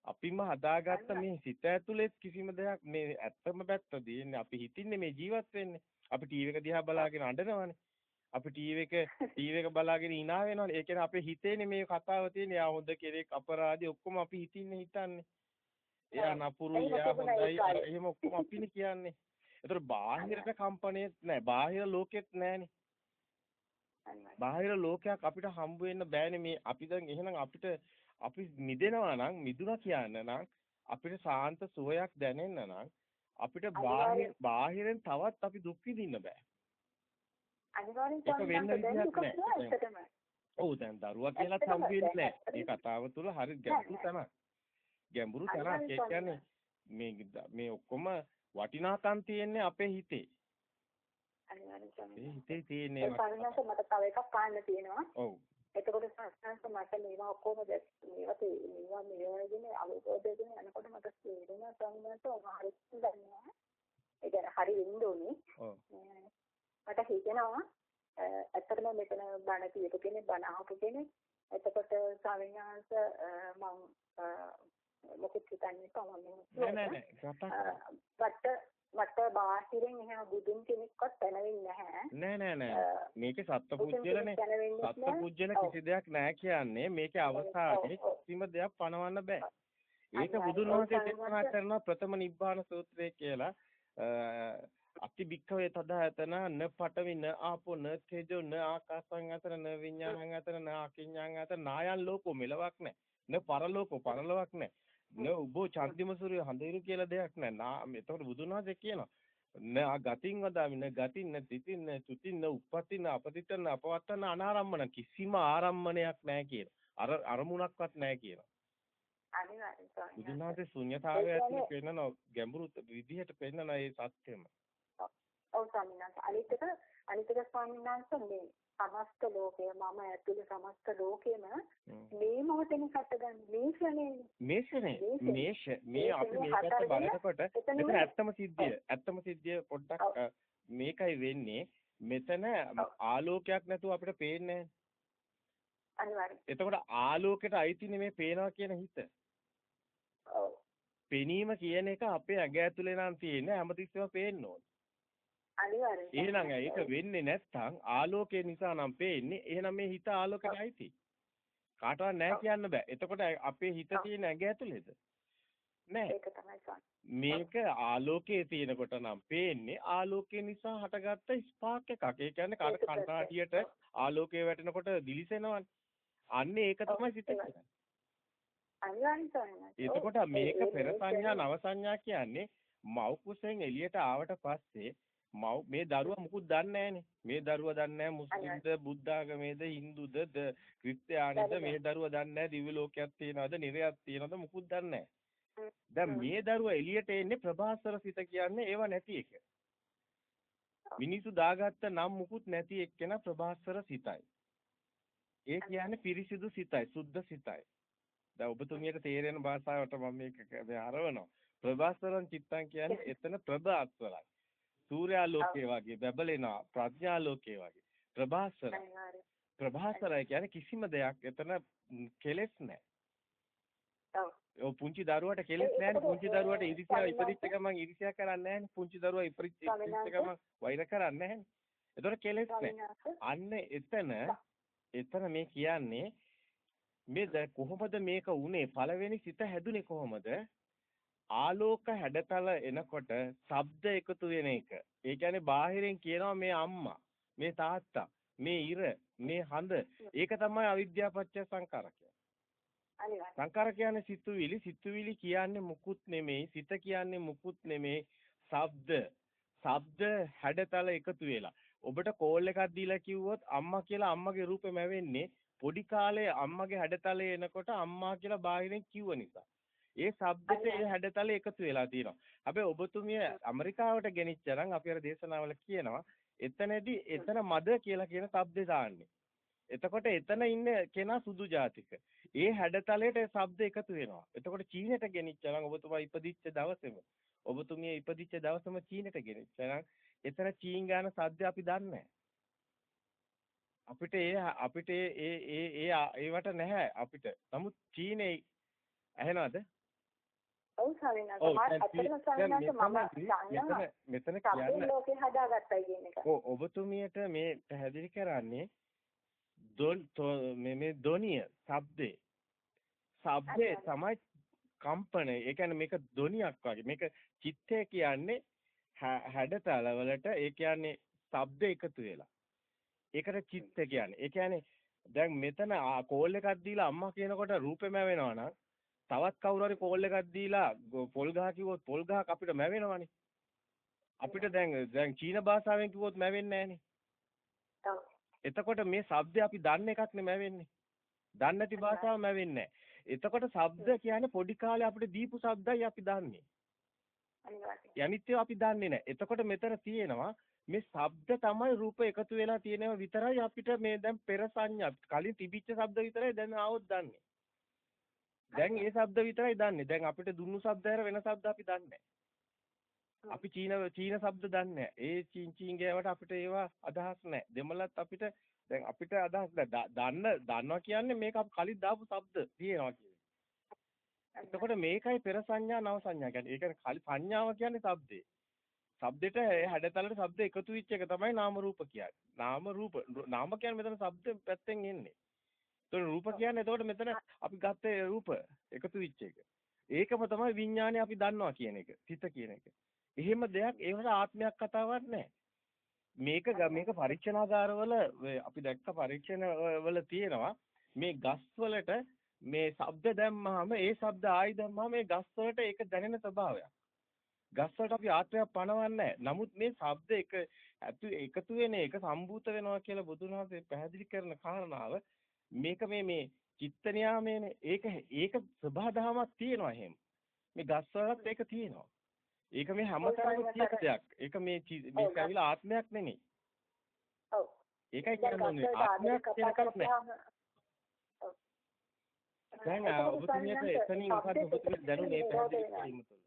අපිම හදාගත්ත මේ සිත ඇතුලේ කිසිම දෙයක් මේ ඇත්තම පැත්ත තියෙන්නේ අපි හිතින්නේ මේ ජීවත් වෙන්නේ. අපි ටීවී එක දිහා බලාගෙන අඬනවනේ. අපි ටීවී එක බලාගෙන hina වෙනවනේ. ඒ කියන්නේ අපේ හිතේනේ මේ කතාව තියෙන්නේ. යා හොඳ කෙනෙක් අපරාධي ඔක්කොම අපි හිතන්නේ. එයා නපුරු එයා හොඳයි එහෙම ඔක්කොම අපිනේ කියන්නේ. ඒතර බාහිරට කම්පණයක් නැහැ. බාහිර ලෝකෙත් නැහැනේ. බාහිර ලෝකයක් අපිට හම්බ වෙන්න බෑනේ මේ අපි දැන් එහෙනම් අපි මිදෙනවා නම් මිදුණා කියන්න නම් අපිට සාන්ත සුවයක් දැනෙන්න නම් අපිට බාහිරෙන් තවත් අපි දුක් විඳින්න බෑ. අනිවාර්යෙන් තමයි. ඔව් දැන් දරුවා කියලා හම්බ වෙන්නේ නැහැ. මේ කතාව තුළ හරි ගැඹුරු තැනක්. ඒ කියන්නේ මේ ඔක්කොම වටිනාකම් තියෙන්නේ අපේ හිතේ. අනිවාර්යෙන් හිතේ තියෙන්නේ මට තව එකක් පාන්න තියෙනවා. ඔව්. එතකොට සංස්කෘත මට මේවා ඔක්කොම මේවා මෙයාගෙන අවබෝධයෙන් යනකොට මට තේරෙනවා සංඥාට හරියට දන්නේ. ඒ කියන්නේ හරි වෙන්න ඕනේ. ඔව්. මට හිතෙනවා ඇත්තටම මෙතන බණ කියපු කෙනෙක් බණ අහපු කෙනෙක්. එතකොට ස්වාමීන් වහන්සේ මම මොකද හිතන්නේ නෑ මට බාහිරින් එහෙම බුදුන් කෙනෙක්වත් පැනවෙන්නේ නැහැ. නෑ. මේකේ සත්පුජ්‍යලනේ. සත්පුජ්‍යල කිසි දෙයක් නෑ කියන්නේ. මේකේ අවස්ථාවේ කිසිම දෙයක් පණවන්න බෑ. ඒක බුදුන් වහන්සේ දේශනා කරන ප්‍රථම නිබ්බාන සූත්‍රය කියලා. අති භික්ඛවේ තදායතන න පඨවි න ආපෝ න තේජෝ න ආකාසං අතර න විඥානං අතර න අකිඤ්ඤං අතර නායන් ලෝකෝ මෙලවක් නෑ. න පරලෝකෝ පරලොවක් නෑ. න උබෝ චන්දිම සූර්ය හඳිරු කියලා දෙයක් නෑ. එතකොට බුදුන් වහන්සේ කියනවා න ගතින් වදාමි න ගතින් න තිතින් න චුතින් න උප්පතින් අපතිතන අපවත්තන අනාරම්මන කිසිම ආරම්මණයක් නෑ කියන. අරමුණක්වත් නෑ කියනවා. අනිවාර්යයෙන් බුදුන් වහන්සේ ශුන්‍යතාවය ඇතුලේ පෙන්නන ගැඹුරු විදිහට පෙන්නන ඒ සත්‍යෙම. ඔව් ස්වාමීන් වහන්සේ අනිත් එක ස්වාමීන් වහන්සේ මේ සමස්ත ලෝකය මම ඇතුළේ සමස්ත ලෝකෙම මේ මොහොතේම හටගන්නේ මේ ක්ෂණේ මේ අපි මේකට බලනකොට මෙතන ඇත්තම සිද්ධිය පොඩ්ඩක් මේකයි වෙන්නේ මෙතන ආලෝකයක් නැතුව අපිට පේන්නේ නැහැ අනිවාර්යයෙන් එතකොට ආලෝකයට අයිතිනේ මේ පේනවා කියන හිත ඔව් පෙනීම කියන එක අපේ ඇඟ ඇතුලේ නම් තියෙන්නේ හැමතිස්සෙම පේන්න ඕනේ අනිවාර්යයෙන් එහෙනම් ඒක වෙන්නේ නැත්නම් ආලෝකය නිසා නම් පේන්නේ එහෙනම් මේ හිත ආලෝකයට අයිති කාටවත් නැහැ කියන්න බෑ එතකොට අපේ හිත තියෙන ඇඟ ඇතුලේද නෑ ඒක තමයි මේක ආලෝකයේ තියෙනකොට නම් පේන්නේ ආලෝකය නිසා හටගත්ත ස්පාක් එකක් ඒ කියන්නේ කණ්ණාඩියට ආලෝකය වැටෙනකොට දිලිසෙනවනේ අන්නේ ඒක තමයි සිත කියන්නේ අනිවාර්යයෙන් එතකොට මේක පෙර සංඥා නව සංඥා කියන්නේ මව් කුසෙන් එළියට ආවට පස්සේ මේ දරුවා මුකුත් දන්නේ නැහනේ. මේ දරුවා දන්නේ නැහැ මුස්ලිම්ද බුද්ධාගමේද හින්දුද ක්‍රිස්තියානිද මේ දරුවා දන්නේ නැහැ දිව්‍ය ලෝකයක් තියනවද නිරයක් තියනවද මුකුත් දන්නේ නැහැ. දැන් මේ දරුවා එළියට එන්නේ ප්‍රභාස්වර සිත කියන්නේ ඒව නැති එක. මිනිසු දාගත්ත නම් මුකුත් නැති එක්කෙනා ප්‍රභාස්වර සිතයි. ඒ කියන්නේ පිරිසිදු සිතයි, සුද්ධ සිතයි. දැන් ඔබතුමියට තේරෙන භාෂාවට මම මේක හරවනවා. ප්‍රභාස්වරං චිත්තං කියන්නේ එතන ප්‍රභාස්වරයි. සූර්යාලෝකයේ වගේ බබලෙනවා ප්‍රඥාලෝකයේ වගේ ප්‍රභාස්වරය කියන්නේ කිසිම දෙයක් එතන කෙලෙස් නැහැ. ඔව් පුංචි දරුවට කෙලෙස් නැහැ පුංචි දරුවට ඉරිසියා ඉපදිච්ච ගමන් ඉරිසියා කරන්නේ නැහැ පුංචි දරුවා ඉපදිච්ච ගමන් වෛර කරන්නේ නැහැ. ඒතර කෙලෙස් නැහැ. අන්න එතන මේ කියන්නේ මේ කොහොමද මේක උනේ පළවෙනි සිත හැදුනේ කොහොමද? ආලෝක හැඩතල එනකොට ශබ්ද එකතු වෙන එක. ඒ කියන්නේ බාහිරින් කියනවා මේ අම්මා, මේ තාත්තා, මේ ඉර, මේ හඳ. ඒක තමයි අවිද්‍යාව පත්‍ය සංකාර කියන්නේ. සංකාර කියන්නේ සිතුවිලි, සිතුවිලි කියන්නේ මුකුත් නෙමෙයි, සිත කියන්නේ මුකුත් නෙමෙයි, ශබ්ද හැඩතල එකතු වෙලා. ඔබට කෝල් එකක් දීලා කිව්වොත් අම්මා කියලා අම්මගේ රූපෙම වෙන්නේ පොඩි කාලේ අම්මගේ හැඩතලේ එනකොට අම්මා කියලා බාහිරින් කිව්ව නිසා. ඒ શબ્දෙට ඒ හැඩතල එකතු වෙලා තියෙනවා. හැබැයි ඔබතුමිය ඇමරිකාවට ගෙනිච්ච නම් අපි අර දේශනාවල කියනවා එතනදී එතන මද කියලා කියන શબ્දේ දාන්නේ. එතකොට එතන ඉන්න කෙනා සුදු ජාතික. ඒ හැඩතලයට ඒ શબ્ද එකතු වෙනවා. එතකොට චීනෙට ගෙනිච්ච නම් ඔබතුමා ඉපදිච්ච දවසේම ඔබතුමිය ඉපදිච්ච දවසම චීනෙට ගෙනිච්ච නම් එතන චීන් ගාන සද්ද අපි දන්නේ අපිට ඒවට නැහැ අපිට. නමුත් චීනේ ඇහෙනවද? ඔව් සාවිනාස මම ඇත්තටම සාවිනාස මම මෙතන කියන්නේ ලෝකේ හදාගත්තයි කියන එක. ඔබතුමියට මේ පැහැදිලි කරන්නේ මේ ධොනිය ශබ්දේ තමයි කම්පණය. ඒ කියන්නේ මේක ධොනියක් වගේ. මේක චිත්තය කියන්නේ හැඩතල වලට ඒ කියන්නේ ශබ්ද එකතු වෙලා. ඒකට චිත්ත කියන්නේ. ඒ කියන්නේ දැන් මෙතන කෝල් එකක් දීලා අම්මා කියනකොට රූපෙම වෙනවා නම් තවත් කවුරු හරි කෝල් එකක් දීලා පොල් ගහ කිව්වොත් පොල් ගහක් අපිට මැවෙනවනේ. අපිට දැන් චීන භාෂාවෙන් කිව්වොත් මැවෙන්නේ නැහනේ. එතකොට මේ ශබ්ද අපි දන්න එකක් නෙමෙයි මැවෙන්නේ. දන්නේ නැති භාෂාව මැවෙන්නේ නැහැ. එතකොට ශබ්ද කියන්නේ පොඩි කාලේ අපිට දීපු ශබ්දයි අපි දන්නේ. අනිත්‍යව අපි දන්නේ නැහැ. එතකොට මෙතන තියෙනවා මේ ශබ්ද තමයි රූප එකතු වෙලා තියෙනව විතරයි අපිට මේ දැන් පෙර සංඥා කලින් තිබිච්ච ශබ්ද විතරයි දැන් ආවොත් දන්නේ. දැන් ඒ ශබ්ද විතරයි දන්නේ. දැන් අපිට දුන්නු ශබ්ද හැර වෙන ශබ්ද අපි දන්නේ අපි චීන ශබ්ද දන්නේ ඒ චීන් ගෑවට අපිට ඒවා අදහස් නැහැ. දෙමළත් අපිට දැන් අපිට අදහස් දන්නවා කියන්නේ මේක අපි කලින් දාපු ශබ්ද තියෙනවා කියන්නේ. එතකොට මේකයි පෙර සංඥා නව සංඥා කියන්නේ. ඒ කියන්නේ කලින් සංඥාව කියන්නේ ශබ්දේ. ශබ්දෙට හැඩතලට ශබ්ද එකතු වෙච්ච එක තමයි නාම රූප කියන්නේ. නාම රූප නාම කියන්නේ මෙතන ශබ්ද පැත්තෙන් එන්නේ. ඒතකොට රූප කියන්නේ එතකොට මෙතන අපි ගත්තේ රූප එකතු වෙච්ච එක. ඒකම තමයි විඥානය අපි දන්නවා කියන එක. සිත කියන එක. එහෙම දෙයක් ඒවට ආත්මයක් කතාවක් නැහැ. මේක පරීක්ෂණාගාරවල අපි දැක්ක පරීක්ෂණ වල තියෙනවා මේ ගස් වලට මේ ශබ්ද දැම්මහම ඒ ශබ්ද ආයි දැම්මහම මේ ගස් වලට ඒක දැනෙන ස්වභාවයක්. ගස් වලට අපි ආත්මයක් පනවන්නේ නැහැ. නමුත් මේ ශබ්ද එකතු වෙන එක සම්භූත වෙනවා කියලා බුදුන් වහන්සේ පැහැදිලි කරන කාරණාව මේක මේ චිත්ත නියාමයේනේ. ඒක සබහාදහමක් තියෙනවා එහෙම. මේ ගස් වලත් ඒක තියෙනවා. ඒක මේ හැමතැනම තියෙන දෙයක්. ඒක මේක ඇවිල්ලා ආත්මයක් නෙමෙයි. ඔව්. ඒකයි කියන්නේ ආත්මයක් කියන එකක් නෑ. දැන් ඔබතුමියට එතනින් මොකද ඔබතුමියට දැනුනේ පැහැදිලි කිරීම තුළ?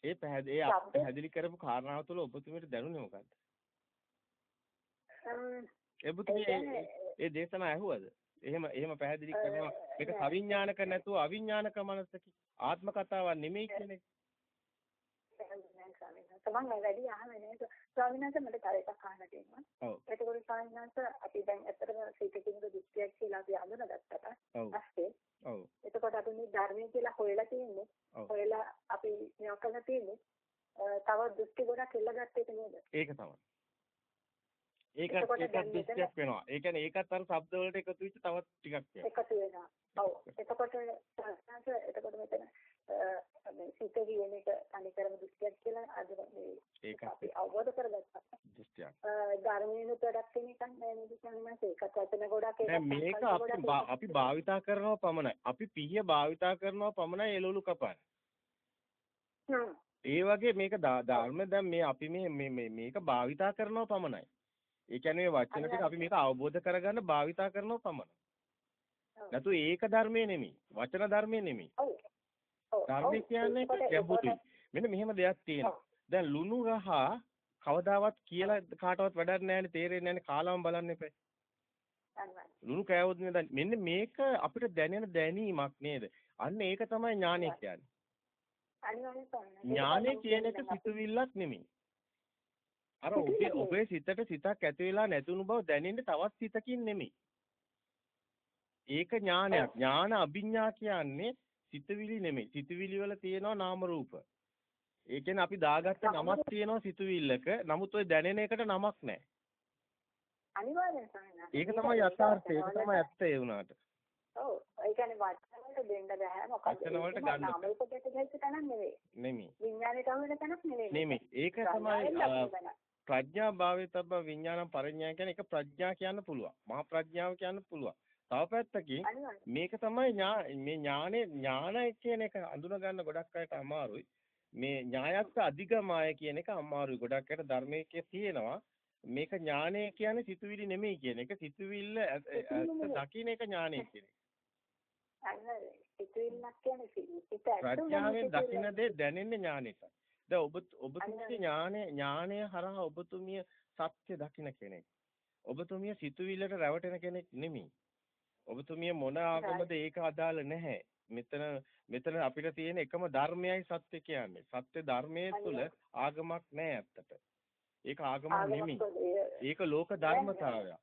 ඒ පැහැදිලි කරපු කාරණාව තුළ ඔබතුමියට දැනුනේ මොකද්ද? ඒ දේශන ඇහුවද? එහෙම පැහැදිලි කරනවා මේක සවිඥානික නැතුව අවිඥානික මනසකි ආත්ම කතාවක් නෙමෙයි කියන එක. තමන් වැඩි අහන්නේ නේද? ස්වාමීන් වහන්සේ මට තව එකක් අහන්න තියෙනවා. ඔව්. ඒකෝරේ ස්වාමීන් වහන්සේ අපි දැන් ඇත්තටම සීතකින්ද දෘෂ්ටියක් කියලා අපි අඳුනගත්තට පස්සේ ඔව්. එතකොට අපි මේ ධර්මයේ කියලා හොයලා තියෙන්නේ. හොයලා අපි මේක කරලා තියෙන්නේ. තව දෘෂ්ටි ගොඩක් එල්ලගත්ත එක නේද? ඒක තමයි. ඒකත් දෘෂ්ටියක් වෙනවා. ඒ කියන්නේ ඒකත් අර ශබ්ද වලට එකතු වෙච්ච තවත් ටිකක් වෙනවා. එකතු වෙනවා. ඔව්. එතකොට මෙතන මේ සිත කියන එක අනිකරම දෘෂ්ටියක් කියලා අද මේ ඒක අපි අවබෝධ කරගත්තා. දෘෂ්ටියක්. ධර්මයේ ප්‍රොඩක්ට් එකක් නෑ නේද සංඥාස ඒකත් වචන ගොඩක් මේක අපි භාවිතා කරනවා පමණයි. අපි පිහිය භාවිතා කරනවා පමණයි එළවලු කපන්නේ. ඒ වගේ මේක ධර්ම දැන් මේ අපි මේක භාවිතා කරනවා පමණයි. ඒ කියන්නේ වචන ටික අපි මේක අවබෝධ කරගන්න භාවිතා කරනවා පමණයි. නැතු ඒක ධර්මයේ නෙමෙයි. වචන ධර්මයේ නෙමෙයි. ධර්මය කියන්නේ ගැඹුරුයි. මෙන්න මෙහෙම දෙයක් තියෙනවා. දැන් ලුණු රහ කවදාවත් කියලා කාටවත් වැඩක් නැහැනේ තේරෙන්නේ නැහැනේ කාලාම බලන්න එපා. ලුණු කෑවොත් නේද මෙන්න මේක අපිට දැනෙන දැනීමක් නේද? අන්න ඒක තමයි ඥානය කියන්නේ. ඥානය කියන එක සිතුවිල්ලක් නෙමෙයි. අර ඔබේ සිතට සිතක් ඇති වෙලා නැතුණු බව දැනෙන්නේ තවත් සිතකින් නෙමෙයි. ඒක ඥානයක්. ඥාන අභිඥා කියන්නේ සිතවිලි නෙමෙයි. සිතවිලි වල තියෙනවා නාම රූප. ඒ කියන්නේ අපි දාගත්ත නමක් තියෙනවා සිතවිල්ලක. නමුත් ওই දැනෙන එකට නමක් නැහැ. අනිවාර්යෙන් තමයි. ඒක තමයි යථාර්ථය. ඒක තමයි ඇත්ත ඒ වුණාට. ඔව්. ඒ කියන්නේ වචන වලට දෙන්න බෑ. මොකද වචන වලට ගන්න. නාම රූප දෙක දෙක තනක් නෙවෙයි. නෙමෙයි. විඥානයට අහු වෙන තනක් නෙවෙයි. නෙමෙයි. ඒක තමයි ප්‍රඥා භාවිතබ්බ විඥානම් පරිඥා කියන්නේ ඒක ප්‍රඥා කියන්න පුළුවන්. මහා ප්‍රඥාව කියන්න පුළුවන්. තව පැත්තකින් මේක තමයි මේ ඥානය කියන එක අඳුන ගන්න ගොඩක් අයට අමාරුයි. මේ ඥායස්ස අධිගමාය කියන එක අමාරුයි. ගොඩක් අයට ධර්මයේ තියෙනවා. මේක ඥානය කියන්නේ සිතුවිලි නෙමෙයි කියන එක. සිතුවිල්ල දකින්න එක ඥානය කියන එක. සිතුවිල්ලක් කියන්නේ ප්‍රඥාවෙන් දකින්න දේ දැනෙන්නේ ඥානෙට. දැන් ඔබතුමිය ඥානය හරහා ඔබතුමිය සත්‍ය දකින්න කෙනෙක්. ඔබතුමිය සිතුවිල්ලට රැවටෙන කෙනෙක් නෙමෙයි. ඔබතුමිය මොන ආගමද ඒක අදාළ නැහැ. මෙතන අපිට තියෙන එකම ධර්මයයි සත්‍ය කියන්නේ. සත්‍ය ධර්මයේ තුල ආගමක් නැහැ ඇත්තට. ඒක ආගමක් නෙමෙයි. ඒක ලෝක ධර්මතාවය.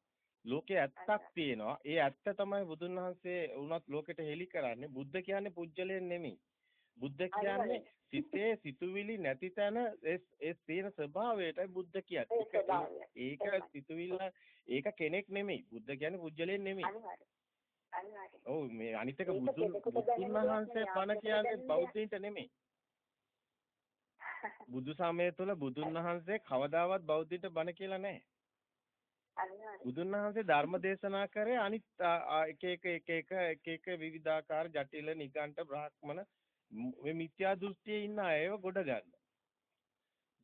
ලෝකේ ඇත්තක් තියෙනවා. ඒ ඇත්ත තමයි බුදුන් වහන්සේ වුණත් ලෝකෙට හෙළි කරන්නේ. බුද්ධ කියන්නේ පුජ්‍යලයෙන් නෙමෙයි. බුද්ධ කියන්නේ සිතේ සිතුවිලි නැති තැන ඒ තියෙන ස්වභාවයටයි බුද්ධ කියන්නේ. ඒක සිතුවිල්ල ඒක කෙනෙක් නෙමෙයි. බුද්ධ කියන්නේ පුජ්‍යලයෙන් නෙමෙයි. ඔව් මේ අනිත් එක බුදුන් වහන්සේ බණ කියන්නේ බෞද්ධයින්ට නෙමෙයි. බුදු සමය තුළ බුදුන් වහන්සේ කවදාවත් බෞද්ධයින්ට බණ කියලා නැහැ. බුදුන් වහන්සේ ධර්ම දේශනා කරේ අනිත් එක විවිධාකාර ජටිල නිගණ්ඨ බ්‍රාහ්මණ මේ මිත්‍යා දෘෂ්ටියේ ඉන්න අයව ගොඩ ගන්න.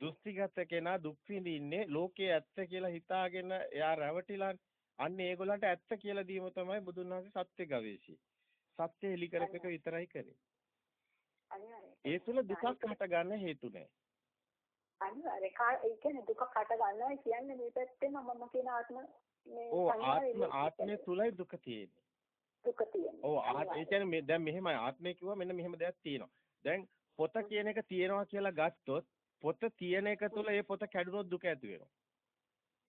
දෘෂ්ටිගත කෙනා දුක් විඳින්නේ ලෝකයේ ඇත්ත කියලා හිතාගෙන එයා රැවටිලා අන්න ඒගොල්ලන්ට ඇත්ත කියලා දීම තමයි බුදුන් වහන්සේ සත්‍ය ගවේෂී. සත්‍ය හෙලි කරප එක විතරයි කරේ. ඒ තුල දුකක් හට ගන්න හේතු නැහැ. අනිවාර්යයෙන් ඒ කියන්නේ දුක හට ගන්නවා කියන්නේ මේ පැත්තෙන් මම කියන ආත්ම ආත්මය තුලයි දුක තියෙන්නේ. දුක තියෙන්නේ. ඔව් ඒ කියන්නේ දැන් මෙහෙමයි ආත්මය කිව්වා මෙන්න මෙහෙම දෙයක් තියෙනවා. දැන් පොත කියන එක තියෙනවා කියලා ගත්තොත් පොත තියෙන එක තුල ඒ පොත කැඩුනොත් දුක ඇති වෙනවා.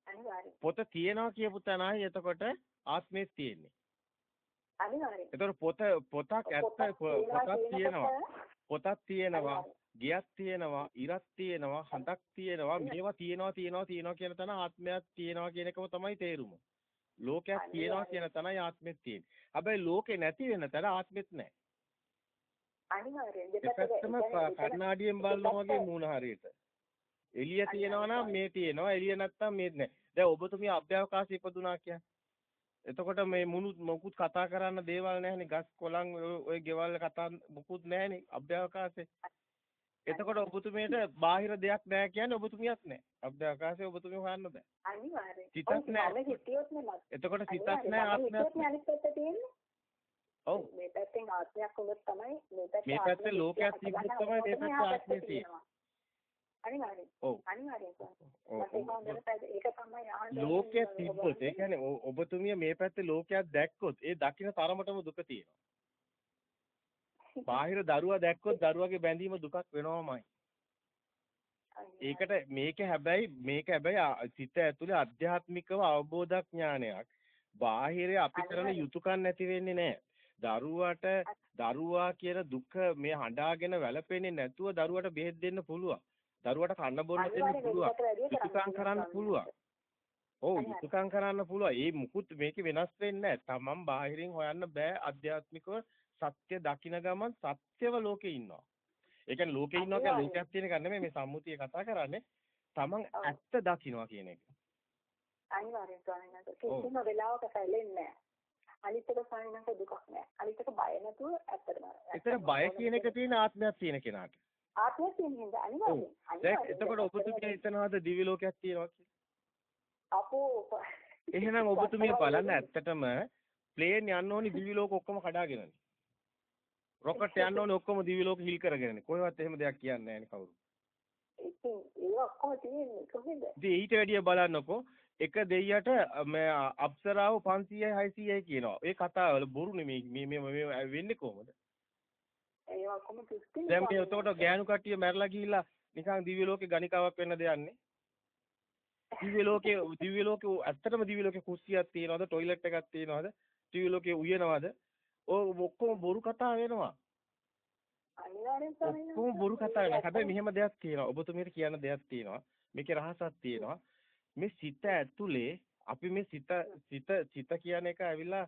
අනිවාර්යයෙන්. පොත තියෙනවා කියපු තැනයි එතකොට ආත්මෙත් තියෙන්නේ. අනිවාර්යයෙන්. එතකොට පොතක් ඇත්ත පොතක් තියෙනවා ගියක් තියෙනවා ඉරක් තියෙනවා හඳක් තියෙනවා මේවා තියෙනවා කියන තැන ආත්මයක් තියෙනවා කියන එකම තමයි තේරුම. ලෝකයක් තියෙනවා කියන තැනයි ආත්මෙත් තියෙන්නේ. හැබැයි ලෝකේ නැති වෙන තැන ආත්මෙත් නැහැ. අනිවාර්යයෙන්. දෙපැත්තම කර්ණාඩියෙන් බලනවා වගේ මූණ හරියට. එළිය තියෙනවා නම් මේ තියෙනවා එළිය නැත්තම් මේ නැහැ. දැන් ඔබතුමිය අභ්‍යවකාශයේ ඉපදුනා කියන්නේ. එතකොට මේ මොකුත් කතා කරන්න දේවල් නැහැනේ. ගස් කොළන් ඔය ගෙවල් කතා මොකුත් නැහැනේ අභ්‍යවකාශයේ. එතකොට ඔබතුමියට බාහිර දෙයක් නැහැ කියන්නේ ඔබතුමියක් නැහැ. අභ්‍යවකාශයේ ඔබතුමිය හොයන්න බෑ. අනිවාර්යයෙන්. සිතක් නැහැ. එතකොට සිතක් නැහැ ආත්මයක් නැහැ. ඔව් මේ පැත්තෙන් ආත්මයක් වුණොත් තමයි මේ පැත්තේ ලෝකයක් තිබ්බොත් තමයි මේ පැත්තේ ආත්මය තියෙන්නේ. අනිවාර්යයෙන්. ඔව් අනිවාර්යයෙන්. ඒක තමයි ආහන්න ලෝකයක් තිබ්බොත් ඒ කියන්නේ ඔබතුමිය මේ පැත්තේ ලෝකයක් දැක්කොත් ඒ දකින්න තරමටම දුක තියෙනවා. බාහිර දරුවා දැක්කොත් දරුවාගේ බැඳීම දුකක් වෙනවමයි. ඒකට මේක හැබැයි සිත ඇතුලේ අධ්‍යාත්මිකව අවබෝධ ඥානයක්. බාහිරේ අපි කරන යුතුයකම් නැති වෙන්නේ නැහැ. දරුවා කියන දුක මේ හඬාගෙන වැළපෙන්නේ නැතුව දරුවට බෙහෙත් දෙන්න පුළුවන්. දරුවට කන්න බොන්න දෙන්න පුළුවන්. යුතුයකම් කරන්න පුළුවන්. ඔව් යුතුයකම් කරන්න පුළුවන්. ඒ මුකුත් මේකේ වෙනස් වෙන්නේ නැහැ. තමන් බාහිරින් හොයන්න බෑ අධ්‍යාත්මිකව සත්‍ය දකින්න ගමන් සත්‍යව ලෝකේ ඉන්නවා. ඒ කියන්නේ ලෝකේ ඉන්නවා කියන්නේ ලෝකයක් තියෙන එක නෙමෙයි මේ සම්මුතිය කතා කරන්නේ. තමන් ඇත්ත දකින්නවා කියන එක. අනිවාර්යෙන් ස්වාමීන් වහන්සේ කිසිම වෙලාවක සැලෙන්නේ නැහැ. අනිත් එක ස්වාමීන් වහන්සේ දුකක් නැහැ. අනිත් එක බය නැතුව ඇත්තටම. ඒතර බය කියන එක තියෙන ආත්මයක් තියෙන කෙනාට. ආත්මයක් තියෙන හින්දා අනිවාර්යෙන්. දැන් එතකොට ඔබතුමිය හිතනවාද දිව්‍ය ලෝකයක් තියෙනවා කියලා? අපෝ එහෙනම් ඔබතුමිය බලන්න ඇත්තටම ප්ලේන් යන්න ඕනි දිව්‍ය ලෝක ඔක්කොම කඩාගෙනනේ. රොකට් යන්න ඕනේ ඔක්කොම දිව්‍ය ලෝක හිල් කරගෙනනේ. කොහෙවත් එහෙම දෙයක් කියන්නේ නැහැ නේ කවුරු. ඉතින් ඒක ඔක්කොම තියෙන්නේ කොහෙද? ඉතින් ඊට වැඩිය බලන්නකෝ එක දෙයියට මේ අප්සරාව 500යි 600යි කියනවා. ඒ කතාවල බොරු නෙමෙයි මේ වෙන්නේ කොහොමද? ඒ ඔක්කොම කිස්තිනේ. දැන් මේ උතකොට ගෑනු කට්ටිය මැරලා ගිහිල්ලා නිකන් දිව්‍ය ලෝකේ ගණිකාවක් වෙන්න දෙයන්නේ. දිව්‍ය ලෝකේ ඇත්තටම දිව්‍ය ලෝකේ කුස්සියක් තියනවද? টয়ලට් එකක් තියනවද? දිව්‍ය ලෝකේ උයනවද? ඔය ඔක්කොම බොරු කතා වෙනවා. අනිවාර්යෙන් ස්වාමීන් වහන්සේ. ඔක්කොම බොරු කතා වෙනවා. හැබැයි මෙහෙම දෙයක් තියෙනවා. ඔබතුමියට කියන්න දෙයක් තියෙනවා. මේකේ රහසක් තියෙනවා. මේ සිත ඇතුලේ අපි මේ සිත කියන එක ඇවිල්ලා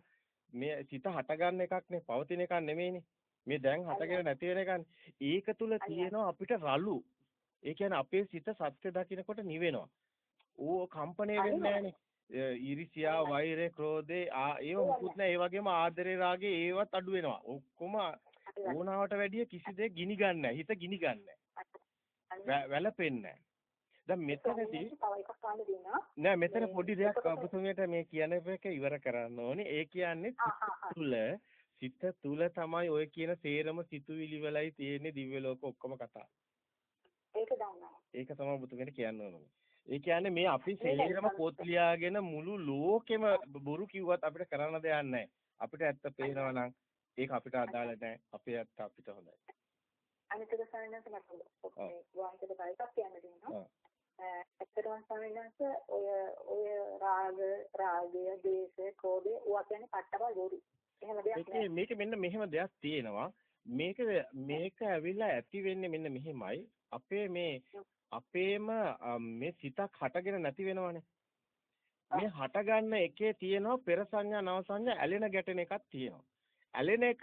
මේ සිත හටගන්න එකක් නේ පවතින එකක් නෙමෙයිනේ. මේ දැන් හටගෙන නැති වෙන එකනේ. ඒක තුල තියෙනවා අපිට රළු. ඒ කියන්නේ අපේ සිත සත්‍ය දකින්නකොට නිවෙනවා. ඕ කම්පණය වෙන්නේ නැහනේ. ඊර්ෂ්‍යා, වෛරය, ක්‍රෝධේ ඒව මුකුත් නැහැ. ඒ වගේම ආදරේ, රාගේ ඒවත් අඩු වෙනවා. ඔක්කොම ඕනාවට වැඩිය කිසි දෙයක් ගිනි ගන්න නැහැ. හිත ගිනි ගන්න නැහැ. වැළපෙන්නේ නැහැ. දැන් මෙතනදී තව එකක් ගන්න දෙනවා. නෑ මෙතන පොඩි දෙයක් ඔබතුමියට මේ කියන එක ඉවර කරන්න ඕනේ. ඒ කියන්නේ සිත තුල තමයි ඔය කියන සේරම සිතුවිලි වලයි තියෙන්නේ දිව්‍ය ලෝක ඔක්කොම කතා. ඒක දන්නවා. ඒක තමයි ඔබතුමියට කියන්න ඕනේ. ඒ කියන්නේ මේ අපි සේරම පොත් ලියාගෙන මුළු ලෝකෙම බොරු කිව්වත් අපිට කරන්න දෙයක් නැහැ. අපිට ඇත්ත පේනවා නම් ඒක අපිට අදාළ නැහැ. අපේ අත් අපිට හොඳයි. අනිත් එක සාමාන්‍යයෙන් මට මේ වාහිතේ බලයක් කියන්න දෙනවා. ඇත්තටම සාමාන්‍යයෙන් ඔය රාගය, දේශය, ක්‍රෝධය ඔවා කියන්නේ පට්ටම ගෝරු. එහෙම දෙයක් නෑ. මේක මෙන්න මෙහෙම දෙයක් තියෙනවා. මේක ඇවිල්ලා ඇති වෙන්නේ මෙන්න මෙහෙමයි. අපේම මේ සිතක් හටගෙන නැති වෙනවනේ. මේ හටගන්න එකේ තියෙනවා පෙර සංඥා නව සංඥා ඇලෙන ගැටෙන එකක් තියෙනවා. ඇලෙන එක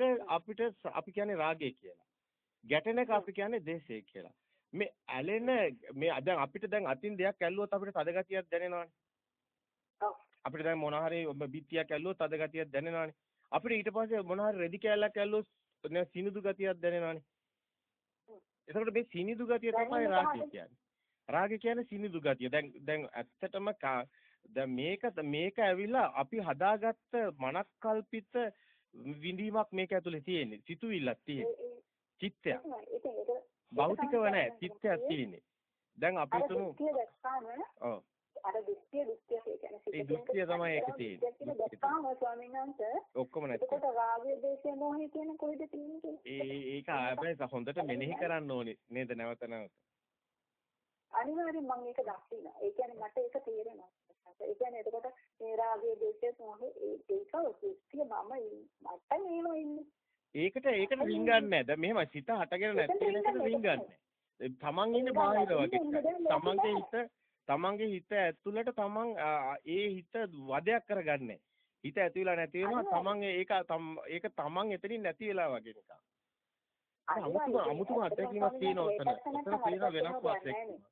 අපි කියන්නේ රාගය කියලා. ගැටෙන එක අපි කියන්නේ දේශය කියලා. මේ ඇලෙන දැන් අපිට දැන් අතින් දෙයක් ඇල්ලුවොත් අපිට තද ගතියක් දැනෙනවානේ. අපිට දැන් මොන හරි බිත්තියක් ඇල්ලුවොත් තද ගතියක් දැනෙනවානේ. අපිට ඊට පස්සේ මොන හරි රෙදි කෑල්ලක් ඇල්ලුවොත් සිනිඳු ගතියක් දැනෙනවානේ. එතකොට මේ සිනිඳු ගතිය තමයි රාගය කියන්නේ. රාගය කියන්නේ සිනිඳු ගතිය. දැන් ඇත්තටම දැන් මේක ඇවිල්ලා අපි හදාගත්ත මනස්කල්පිත විඳීමක් මේක ඇතුලේ තියෙන්නේ. සිතුවිල්ලක් තියෙන්නේ. චිත්තයක්. භෞතිකව නැහැ. චිත්තයක් තියෙන්නේ. දැන් අපි තුමු ඔව්. අර දෘෂ්ටිය කියන්නේ ඒ දෘෂ්ටිය තමයි ඒක තියෙන්නේ. දැක්කාම ස්වාමීන් වහන්සේ ඔක්කොම නැති. ඒකට රාගය, දේශය, මොහය කියන කොයිද තියෙන්නේ? ඒක ආයෙත් හොඳට මෙනෙහි කරන්න ඕනේ නේද නැවත නැවත. අනිවාර්යෙන් මම ඒක දකිනවා. ඒ කියන්නේ මට ඒක තේරෙනවා. ඒ කියන්නේ එතකොට මේ රාගය, දේශය, මොහය ඒක දෘෂ්ටිය මට මේව ඉන්නේ. ඒකට රින්ගන්නේ නැහැ. දැන් මෙහෙමයි සිත හටගෙන නැති වෙන එකට රින්ගන්නේ නැහැ. තමන් ඉන්නේ බාහිර වගේ. තමන්ගේ හිත ඇතුළට තමන් ඒ හිත වදයක් කරගන්නේ. හිත ඇතුළේ නැති වෙනවා තමන් ඒක තමන් එතනින් නැති වෙලා වගේ නිකන්. අමුතුම අත්දැකීමක් තියෙනවා උතන. උතන තියෙන වෙනස් අත්දැකීමක්.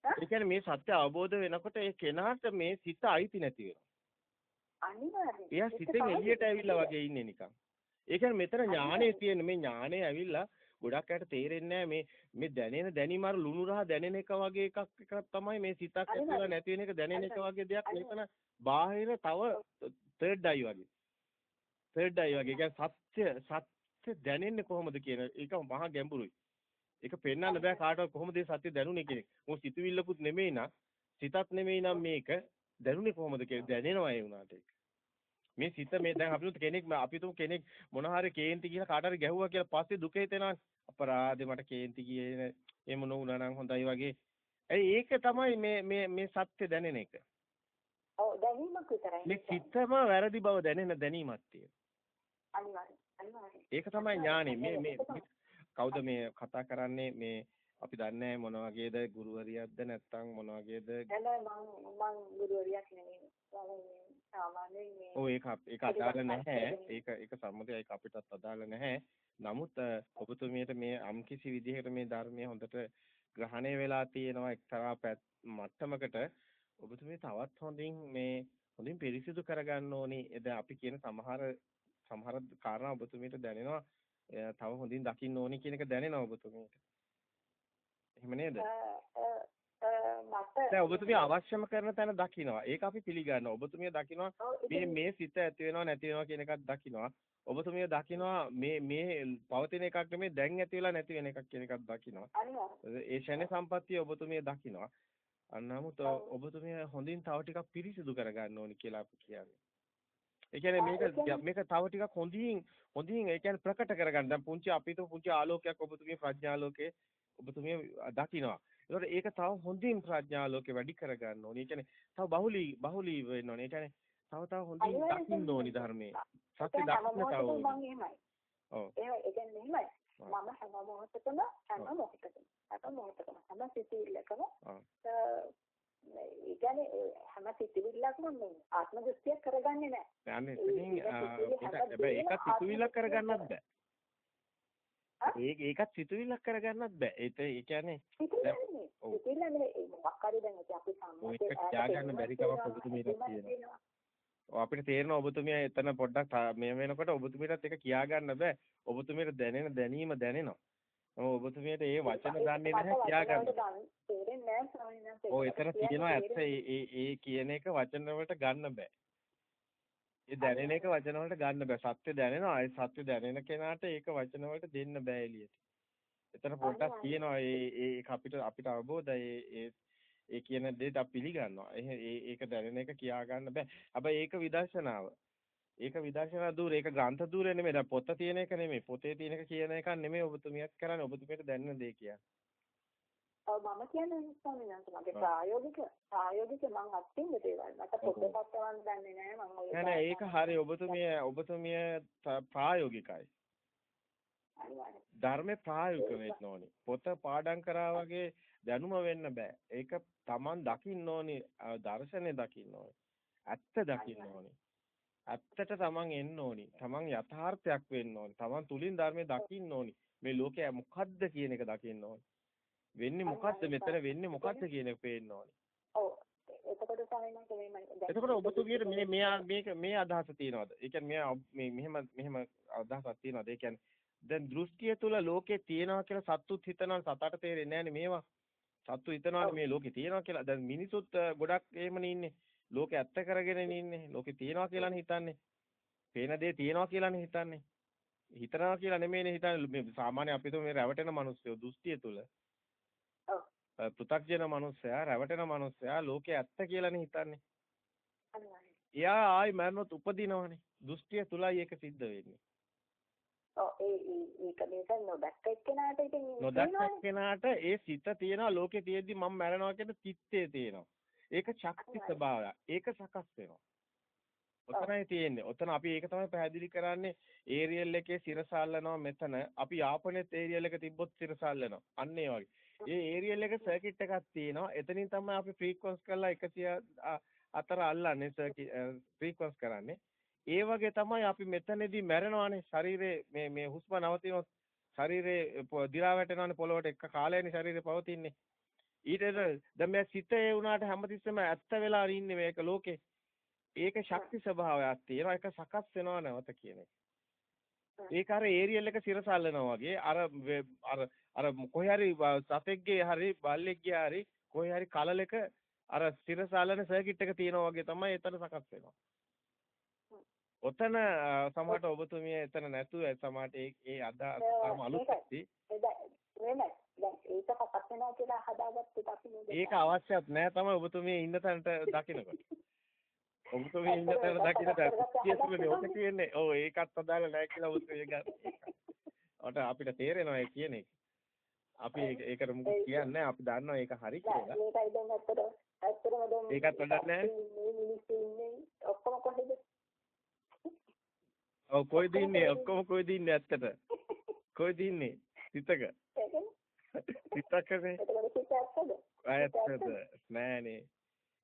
ඒ කියන්නේ මේ සත්‍ය අවබෝධ වෙනකොට ඒ කෙනාට මේ සිත අයිති නැති වෙනවා. අනිවාර්යයෙන්. එයා සිතෙන් එළියට ඇවිල්ලා වගේ ඉන්නේ නිකන්. ඒ කියන්නේ මෙතන ඥානෙ තියෙන මේ ඥානෙ ඇවිල්ලා ගොඩක් අයට තේරෙන්නේ නැහැ මේ දැනෙන දැනීම අර ලුණු රහ දැනෙන එක වගේ එකක් තමයි මේ සිතක් ඇතුළේ නැති වෙන එක දැනෙන එක වගේ දෙයක් මෙතන බාහිර තව තර්ඩ් අයි වගේ. තර්ඩ් අයි වගේ. ඒ කියන්නේ සත්‍ය දැනෙන්නේ කොහොමද කියන එක මහා ගැඹුරුයි. ඒක පෙන්වන්න බෑ කාටවත් කොහොමද මේ සත්‍ය දැනුනේ කියන එක. මොකද සිතුවිල්ලකුත් නෙමෙයි නා සිතත් නෙමෙයි නම් මේක දැනුනේ කොහොමද කියලා දැනෙනවා ඒ වුණාට ඒක. මේ සිත මේ දැන් අපි තුමු කෙනෙක් මොන හරි කේන්ති කියලා කාට හරි ගැහුවා කියලා පස්සේ දුක හිතෙනවා අපරාධේ මට කේන්ති ගියේ එහෙම නොවුණා නම් හොඳයි වගේ. ඒක තමයි මේ සත්‍ය දැනෙන එක. ඔව් දැනීමක් විතරයි. මේ සිතම වැරදි බව දැනෙන දැනීමක් තියෙනවා. අනිවාර්යෙන්. ඒක තමයි ඥානෙ. මේ කවුද මේ කතා කරන්නේ මේ අපි දන්නේ මොන වගේද ගුරුවරියක්ද නැත්නම් මොන වගේද? මම ගුරුවරියක් නෙමෙයි. සාමාන්‍යයෙන් මේ ඔව් ඒක අදාළ නැහැ. ඒක සම්මතයි ඒක අපිටත් අදාළ නැහැ. නමුත් ඔබතුමියට මේ අම්කිසි විදිහකට මේ ධර්මයේ හොඳට ග්‍රහණය වෙලා තියෙනවා එක්තරා මට්ටමකට ඔබතුමිය තවත් හොඳින් පිරිසිදු කරගන්න ඕනි. දැන් අපි කියන සමහර කාරණා ඔබතුමියට දැනෙනවා තව හොඳින් දකින්න ඕනි කියන එක දැනෙනවා ඔබතුමියට. එහෙම නේද? දැන් ඔබතුමිය අවශ්‍යම කරන තැන දකින්නවා. ඒක අපි පිළිගන්නවා. ඔබතුමිය දකින්නවා මේ සිත ඇති වෙනව නැති වෙනව කියන එකක් දකින්නවා. ඔබතුමිය දකින්නවා මේ පවතින එකක් නෙමෙයි දැන් ඇති වෙලා නැති වෙන එකක් කියන එකක් දකින්නවා. ඒ ෂණ සම්පත්තිය ඔබතුමිය දකින්නවා. නමුත් ඔබතුමිය හොඳින් තව ටිකක් පිරිසිදු කරගන්න ඕනි කියලා අපි කියන්නේ. ඒ කියන්නේ මේක තව ටිකක් හොඳින් ඒ කියන්නේ ප්‍රකට කරගන්න. දැන් පුංචි ආලෝකයක් ඔබතුමිය ප්‍රඥාලෝකේ ඔබතුමිය දකින්නවා. ඒකට ඒක තව හොඳින් ප්‍රඥාලෝකේ වැඩි කරගන්න ඕනේ. ඒ කියන්නේ තව බහුලී වෙන්න ඕනේ. ඒ කියන්නේ තව හොඳින් දකින්න ඕනි ධර්මයේ. සත්‍ය දකින්න තව ඕනේ. ඔව්. ඒ කියන්නේ එහෙමයි. මම හැම මොහොතකම හැම සිතිවිල්ලකම ඒ කියන්නේ හැම සිතිවිල්ලක්ම මේ ආත්ම දෘෂ්ටියක් කරගන්නේ නැහැ. යන්නේ ඒකත් සිතුවිල්ලක් කරගන්නත් බෑ. ඒකත් සිතුවිල්ලක් කරගන්නත් බෑ. ඒ කියන්නේ සිතුවිල්ලනේ මොකක් හරි දැන් අපි සම්මත ඒක කියාගන්න බැරි කමක් ඔබතුමීට තියෙනවා. අපිට තේරෙනවා ඔබතුමිය එතන පොඩ්ඩක් මේ වෙනකොට ඔබතුමීටත් ඒක කියාගන්න බෑ. ඔබතුමීට දැනෙන දැනීම දැනෙනවා. ඔබතුමියට ඒ වචන දන්නේ නැහැ කියාගන්න. තේරෙන්නේ නැහැ ස්වාමීන් වහන්සේ. ඔව් එතන තියෙනවා ඇත්ත ඒ කියන එක වචන වලට ගන්න බෑ. ඒ දැනෙන එක වචන වලට ගන්න බෑ. සත්‍ය දැනෙනවා. ඒ සත්‍ය දැනෙන කෙනාට ඒක වචන වලට දෙන්න බෑ එළියට. එතන පොඩ්ඩක් කියනවා ඒක අපිට අවබෝධයි ඒ කියන දේට අපි පිළිගන්නවා. ඒක දැනෙන එක කියා ගන්න බෑ. හැබැයි ඒක විදර්ශනාව. ඒක විදර්ශනා ධූරය. ඒක ග්‍රන්ථ ධූරය නෙමෙයි. දැන් පොත තියෙන එක නෙමෙයි. පොතේ තියෙන එක කියන එක නෙමෙයි ඔබතුමියක් කරන්නේ. ඔබතුමියට දැනෙන දේ කියන්නේ. මම කියන්නේ ස්වාමීන් වහන්සේ මගේ ප්‍රායෝගික මං අත්දින්න දේවල්. මට පොතපත් කරන්න දන්නේ නැහැ මම ඔය. නෑ ඒක හරි. ඔබතුමිය ප්‍රායෝගිකයි. ධර්මේ ප්‍රායෝගික වෙන්න ඕනි. පොත පාඩම් කරා වගේ දැනුම වෙන්න බෑ. ඒක Taman දකින්න ඕනි. දර්ශනේ දකින්න ඕනි. ඇත්ත දකින්න ඕනි. ඇත්තට Taman එන්න ඕනි. Taman යථාර්ථයක් වෙන්න ඕනි. Taman තුලින් ධර්මයේ දකින්න ඕනි. මේ ලෝකය මොකද්ද කියන එක දකින්න ඕනි. වෙන්නේ මොකද්ද මෙතන වෙන්නේ මොකද්ද කියන එක පේන්න ඕනි. ඔව්. එතකොට සමහරවිට එතකොට ඔබතුමියට මේ අදහස තියනවාද? ඒ කියන්නේ මෙහෙම අදහසක් තියනවාද? ඒ කියන්නේ දැන් දෘෂ්ටිය තුල ලෝකේ තියෙනවා කියලා සත්තුත් හිතනවා සතට තේරෙන්නේ නැහැ මේවා. සත්තු හිතනවානේ මේ ලෝකේ තියෙනවා කියලා. දැන් මිනිසුත් ගොඩක් එහෙමනේ ඉන්නේ. ලෝකේ ඇත්ත කරගෙන ඉන්නේ. ලෝකේ තියෙනවා කියලානේ හිතන්නේ. පේන දේ තියෙනවා කියලානේ හිතන්නේ. හිතනවා කියලා නෙමෙයිනේ හිතන්නේ. මේ සාමාන්‍ය අපි මේ රැවටෙන මිනිස්සු දෘෂ්ටිය තුල. ඔව්. පෘථග්ජන මිනිස්සයා රැවටෙන මිනිස්සයා ලෝකේ ඇත්ත කියලානේ හිතන්නේ. අනිවාර්යයෙන්. එයා ආයි මරණොත් උපදිනවනේ. දෘෂ්ටිය තුලයි ඒක සිද්ධ වෙන්නේ. ඔව් ඒක මේක නොදැක්ක එක්කෙනාට ඉතින් නොදැක්ක කෙනාට ඒ සිත තියෙනවා ලෝකේ තියෙද්දි මම මැරෙනවා කියන තිත්තේ තියෙනවා. ඒක ශක්ති ස්වභාවය. ඒක සකස් වෙනවා. ඔතනයි තියෙන්නේ. ඔතන අපි ඒක තමයි පැහැදිලි කරන්නේ. ඒරියල් එකේ සිරස අල්ලනවා මෙතන. අපි යාපනයේත් ඒරියල් එක තිබ්බොත් සිරස අල්ලනවා. අන්න ඒ වගේ. ඒ ඒරියල් එක සර්කිට් එකක් තියෙනවා. එතනින් තමයි අපි ෆ්‍රීකවන්ස් කරලා 104 අල්ලන්නේ ෆ්‍රීකවන්ස් කරන්නේ. ඒ වගේ තමයි අපි මෙතනදී මැරෙනවානේ. ශරීරේ මේ හුස්ම නවතිනොත් ශරීරේ දිරා වැටෙනවානේ පොළොවට එක කාලයනේ ශරීරේ පවතින්නේ. ඊට දැන් මේ සිත ඒ වුණාට හැමතිස්සෙම ඇත්ත වෙලා ඉන්නේ මේක ලෝකේ. ඒක ශක්ති ස්වභාවයක් තියෙනවා. ඒක සකස් වෙනව නැවත කියන එක. ඒක අර ඒරියල් එක සිරස අල්ලනවා වගේ අර කොහේ හරි සතෙක්ගේ හරි බල්ලෙක්ගේ හරි කොහේ හරි කලලක අර සිරස අල්ලන සර්කිට් එක තියෙනවා වගේ තමයි එතන සකස් වෙනවා. ඔතන සමහරට ඔබතුමිය එතන නැතුව සමහරට ඒ අදහස තාම අලුත් ඇති. ඒක අවශ්‍යත් නෑ තමයි ඔබතුමිය ඉන්න තැනට දකින්නකොට. ඔබතුමිය ඉන්න තැන දකින්නට කියතුනේ ඔක කියන්නේ. ඔව් ඒකත් අදාළ නෑ කියලා ඔබතුමිය ගන්න. ඔට අපිට තේරෙනවා ඒ කියන එක. අපි ඒකට මුකුත් කියන්නේ නෑ. අපි දන්නවා ඒක හරි කියලා. ඒකත් වැඩක් නෑ. ඔක්කොම කොහෙද? ඔව් කොයිද ඉන්නේ? ඔක්කොම කොයිද ඉන්නේ ඇත්තට? කොයිද ඉන්නේ? සිතක. සිතකනේ. ඇත්තද? නෑනේ.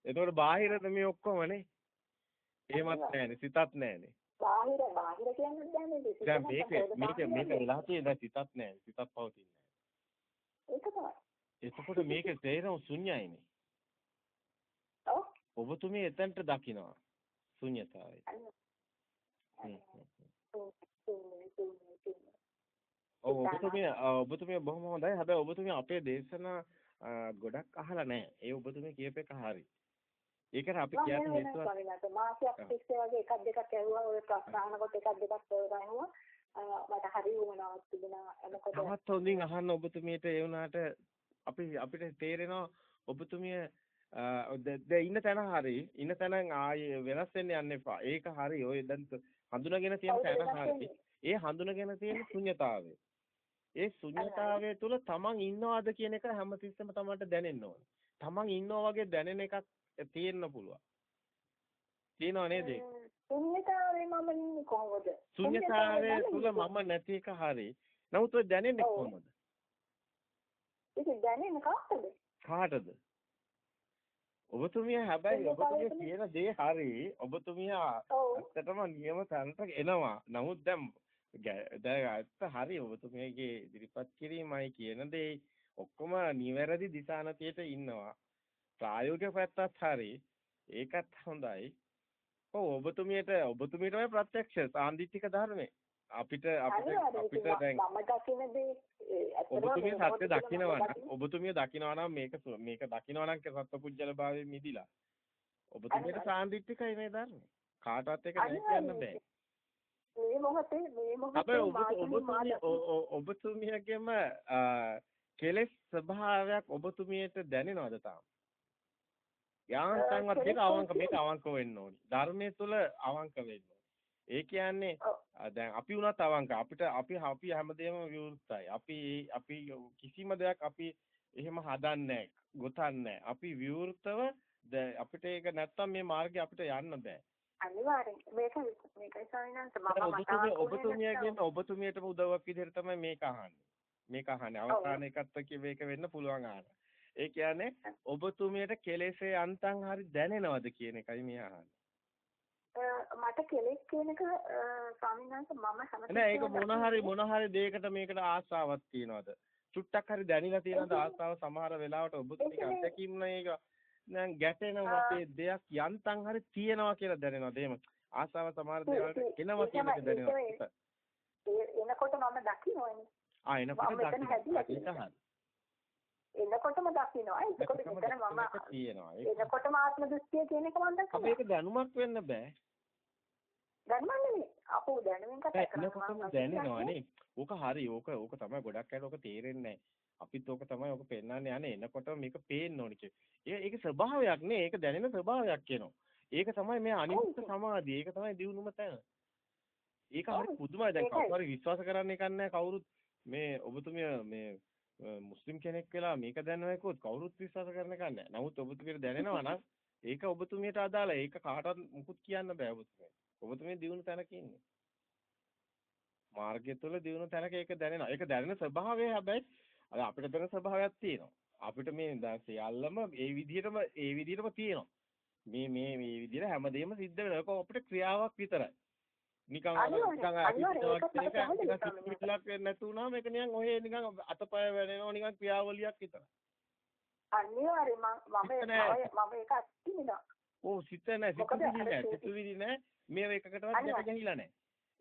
ඒතකොට බාහිරද මේ ඔක්කොමනේ? එහෙමත් නෑනේ. සිතත් නෑනේ. බාහිර කියන්නේ දැන් දැන් මේක වෙලා තියෙන දැන් සිතත් නෑ. සිතත් පවතින්නේ නෑ. ඒක තමයි. එතකොට මේක තේරෙන ශුන්‍යයිනේ. ඔව්. ඔබතුමිය එතනට දකිනවා. ශුන්‍යතාවය. ඔබතුමිය බොහොම හොඳයි. හැබැයි ඔබතුමිය අපේ දේශනා ගොඩක් අහලා නැහැ. ඒ ඔබතුමිය කියපේක හරි. ඒකට අපි කියන්නේ හේතුව මාසයක් තිස්සේ වගේ එකක් දෙකක් ඇහුවා ඔය ප්‍රශ්න අහනකොට එකක් දෙකක් ඇහුවා. මට හරි වුණාවක් තිබුණා. එනකොට තවත් හොඳින් අහන්න ඔබතුමියට ඒ වුණාට අපිට තේරෙනවා ඔබතුමිය ඉන්න තැන හරි. ඉන්න තැන ආයේ වෙනස් වෙන්න යන්න එපා. ඒක හරි. ඔය දැන් හඳුනාගෙන තියෙන තැන හරි. ඒ හඳුනාගෙන තියෙන ශුන්‍යතාවය. ඒ ශුන්‍යතාවය තුළ තමන් ඉන්නවද කියන එක හැමතිස්සෙම තමන්ට දැනෙන්න ඕනේ. තමන් ඉන්නවා වගේ දැනෙන එකක් තියෙන්න පුළුවන්. තියෙනව නේද? ශුන්‍යතාවේ මම ඉන්නේ කොහොමද? ශුන්‍යතාවයේ තුල මම නැති එක හරි. නමුත් ඔය දැනෙන්නේ කොහොමද? ඒක දැනෙන්නේ කාටද? කාටද? ඔබතුමිය හැබැයි ඔබතුමිය කියන දේ හරි. ඔබතුමිය ඇත්තටම නියම තැනට එනවා. නමුත් දැන් ඇත්ත හරි. ඔබතුමියගේ ඉදිරිපත් කිරීමයි කියන දේ ඔක්කොම නිවැරදි දිශානතියට ඉන්නවා. ප්‍රායෝගික පැත්තත් හරි. ඒකත් හොඳයි. ඔව් ඔබතුමියට ඔය ප්‍රත්‍යක්ෂ සාන්දිටික ධර්මයේ අපිට දැන් මම දකින දේ ඔබතුමිය සත්‍ය දකිනවා නම් ඔබතුමිය දකිනවා නම් මේක දකිනවා නම් සත්පුජ්‍යල භාවයෙන් මිදිලා ඔබතුමියට සාන්දිටිකයි මේ ධර්මය කාටවත් එක නෑ කියන්න බෑ මේ මොහොතේ ඔබතුමියගේම කෙලෙස් ස්වභාවයක් ඔබතුමියට දැනෙනවද තාම යාන්තම්වත් මේක අවංක වෙන්න ඕනි ධර්මයේ තුල අවංක වෙන්න ඕනි ඒ කියන්නේ දැන් අපි උනත් අවංක අපි හැමදේම විවෘතයි. අපි කිසිම දෙයක් අපි එහෙම හදන්නේ ගොතන්නේ අපි විවෘතව අපිට ඒක නැත්තම් මේ මාර්ගේ අපිට යන්න බෑ. අනිවාර්යෙන් මේකයි ස්වාමීනාන්ත මම ඔබතුමියටම උදව්වක් විදිහට තමයි මේක අහන්නේ. මේක අහන්නේ අවසාන එකත් මේක වෙන්න පුළුවන් ආන. ඒ කියන්නේ ඔබතුමියට කෙලෙසේ අන්තං හරි දැනෙනවද කියන එකයි මේ අහන්නේ. මට කෙලෙස් කියන එක ස්වාමීනාන්ත මම හැමතිස්සෙම නෑ ඒක මොන හරි දෙයකට මේකට ආසාවක් තියනවද? චුට්ටක් හරි දැනිලා තියෙනවද ආසාව සමහර වෙලාවට ඔබතුමියගේ අත්දැකීම් නේක දැන් ගැටෙනවා මේ දෙයක් යන්තම් හරි තියෙනවා කියලා දැනෙනවද? එහෙම ආසාව සමහර දේවල්ට එනවා කියන එක දැනෙනවා. එනකොට මම දකින්නවනේ. එනකොටම දකින්නවා. එනකොටම එතන මම තියෙනවා. එනකොටම ආත්ම දෘෂ්ටිය කියන එක මම දකිනවා. මේක දැනුමක් වෙන්න බෑ. දැනුමක් නෙමෙයි. අපෝ දැනුමින් කතා කරනවා. එනකොටම දැනෙනවනේ. ඕක හරි. ඕක තමයි ගොඩක් අයට ඕක තේරෙන්නේ නැහැ. අපිත් ඕක තමයි ඕක පෙන්නන්නේ යන්නේ. එනකොටම මේක පේන්න ඕනි කියලා. ඒක ස්වභාවයක් නේ. ඒක දැනෙන ස්වභාවයක් කියනවා. ඒක තමයි මේ අනිත්‍ය සමාධිය. ඒක තමයි දියුණුම තැන. ඒක හරි පුදුමයි. දැන් කවුරු හරි විශ්වාස කරන්නේ නැහැ කවුරුත් මේ ඔබතුමිය මේ මුස්ලිම් කෙනෙක් වෙලා මේක දැනනවා කිව්වොත් කවුරුත් විශ්වාස කරන්න කන්නේ නැහැ. නමුත් ඔබතුමියට දැනෙනවා නම් ඒක ඔබතුමියට අදාළයි. ඒක කාටවත් මුකුත් කියන්න බෑ ඔබතුමියට. ඔබතුමිය දියුණු තැනක ඉන්නේ. මාර්ගය තුළ දියුණු තැනක ඒක දැනෙනවා. ඒක දැනෙන ස්වභාවය හැබැයි අර අපිට දැනෙන ස්වභාවයක් තියෙනවා. අපිට මේ දැන් සියල්ලම ඒ විදිහටම තියෙනවා. මේ විදිහට හැමදේම සිද්ධ වෙනවා. ඒක අපිට ක්‍රියාවක් විතරයි. නිකන් පිටලක් වෙන්නේ නැතුණා මේක නිකන් ඔහේ නිකන් අතපය වැනෙනවා නිකන් ක්‍රියාවලියක් විතරයි. අනිවාර්යයෙන් මම ඒක අත්දිනවා. සිත නැහැ සිතුවිලි නැහැ මේ එකකටවත් ගැට ගහිලා නැහැ.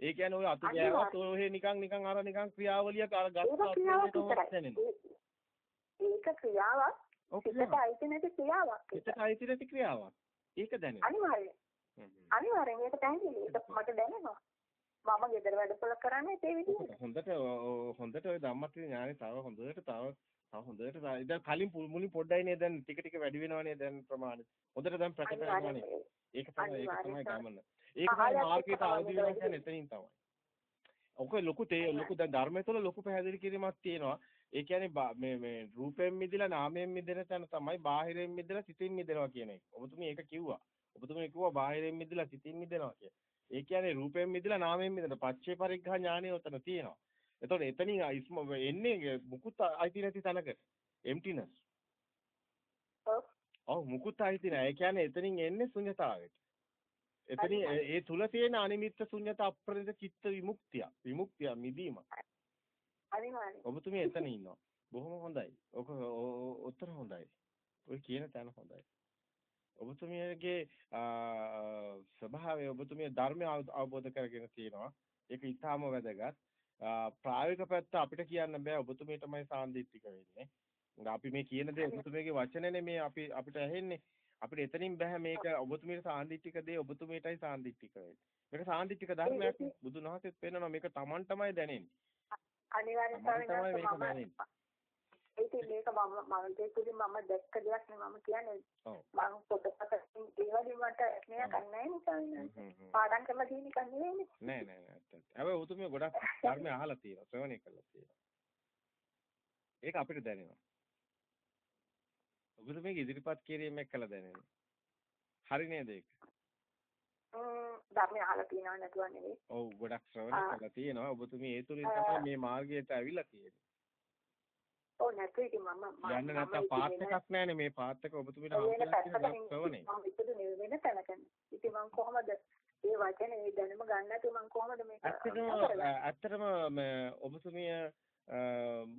ඒ කියන්නේ ඔය අතු ගෑවත් ඔහේ නිකන් අර නිකන් ක්‍රියාවලියක් අර ගත්තා ඒක ක්‍රියාවක්. සිතට අයිති නැති ක්‍රියාවක්. සිතට අයිති නැති ක්‍රියාවක්. ඒක දැනෙනවා. අනිවාර්යෙන් ඒක පැහැදිලි. ඒක මට දැනෙනවා. මම ගෙදර වැඩපොළ කරන්නේ ඒ විදිහට. හොඳට ඔය ධම්මත්‍රි ඥානෙ තව හොඳට දැන් කලින් මුලින් පොඩ්ඩයි නේ දැන් ටික ටික වැඩි වෙනවනේ දැන් ප්‍රමාණය. හොඳට දැන් ප්‍රකට වෙනවනේ. ඒක තමයි ගමන. ඒක තමයි මාර්ගයට අවදි වෙනවා කියන්නේ එතනින් තමයි. ඔක ලොකු දැන් ධර්මයේ තුල ලොකු පැහැදිලි කිරීමක් තියෙනවා. ඒ කියන්නේ මේ රූපයෙන් මිදලා නාමයෙන් මිදෙන තැන තමයි බාහිරයෙන් මිදලා සිතින් මිදෙනවා කියන එක. ඔබතුමී ඒක කිව්වා. ඔබතුමී කිව්වා බාහිරයෙන් මිදලා සිතින් මිදෙනවා කියලා. ඒ කියන්නේ රූපයෙන් මිදලා නාමයෙන් මිදෙන පච්චේ පරිග්ඝා ඥානය උතන තියෙනවා. එතකොට එතනින් එන්නේ මුකුත් අයිති නැති තැනකට. emptiness. ඔව් මුකුත් අයිති නැහැ. ඒ කියන්නේ එතනින් එන්නේ ශුන්‍යතාවයට. එතනින් ඒ තුල තියෙන අනිමිත්ත ශුන්‍යත අප්‍රණිත චිත්ත විමුක්තිය මිදීම. අනිවාර්යයෙන්. ඔබතුමී එතන ඉන්නවා. බොහොම හොඳයි. ඔක උත්තර හොඳයි. ඔය කියන තැන හොඳයි. ඔබතුමියගේ ස්වභාවය ඔබතුමිය ධර්මය අවබෝධ කරගෙන තියෙනවා. ඒක ඊටාම වැදගත්. ප්‍රායෝගික පැත්ත අපිට කියන්න බෑ ඔබතුමියටමයි සාන්දිටික වෙන්නේ. අපි මේ කියන දේ ඔබතුමියගේ වචනනේ මේ අපිට ඇහෙන්නේ. අපිට එතනින් බෑ මේක ඔබතුමියට සාන්දිටික දේ ඔබතුමියටයි සාන්දිටික වෙන්නේ. මේක සාන්දිටික ධර්මයක් බුදුන් වහන්සේත් පෙන්නනවා මේක Tamanටමයි දැනෙන්නේ. අනිවාර්යයෙන් තමයි මේක මම දෙකුලින් මම දැක්ක දෙයක් නේ මම කියන්නේ. මම පොතපතින් ඒවලින් මට මේක නැහැ නේ පාඩම් කරලා තියෙන එක නෙවෙයිනේ. නෑ. හැබැයි ඔබතුමිය ගොඩක් ධර්ම අහලා තියෙනවා ශ්‍රවණය කරලා තියෙනවා. ඒක අපිට දැනෙනවා. ඔබතුමියගේ ඉදිරිපත් කිරීමක් කළා දැනෙනවා. හරි නේද ඒක? ධර්මය අහලා තියෙනව නැතුව නෙවෙයි. ඔව් ගොඩක් ශ්‍රවණය කරලා තියෙනවා. ඔබතුමිය ඒ තුලින් තමයි මේ මාර්ගයට ඇවිල්ලා තියෙන්නේ. ඔව් නැතු ඉතින් මම යන්න නැත්තම් පාත් එකක් නැහැනේ මේ පාත් එක ඔබතුමියට හම්බෙලා තියෙන ශ්‍රවණේ. මම ඉතින් නෙවෙයි තැනකනේ. ඉතින් මම කොහොමද මේ වචනේ මේ දැනුම ගන්න නැතුව මම කොහොමද මේක ඇත්තටම ඔබතුමිය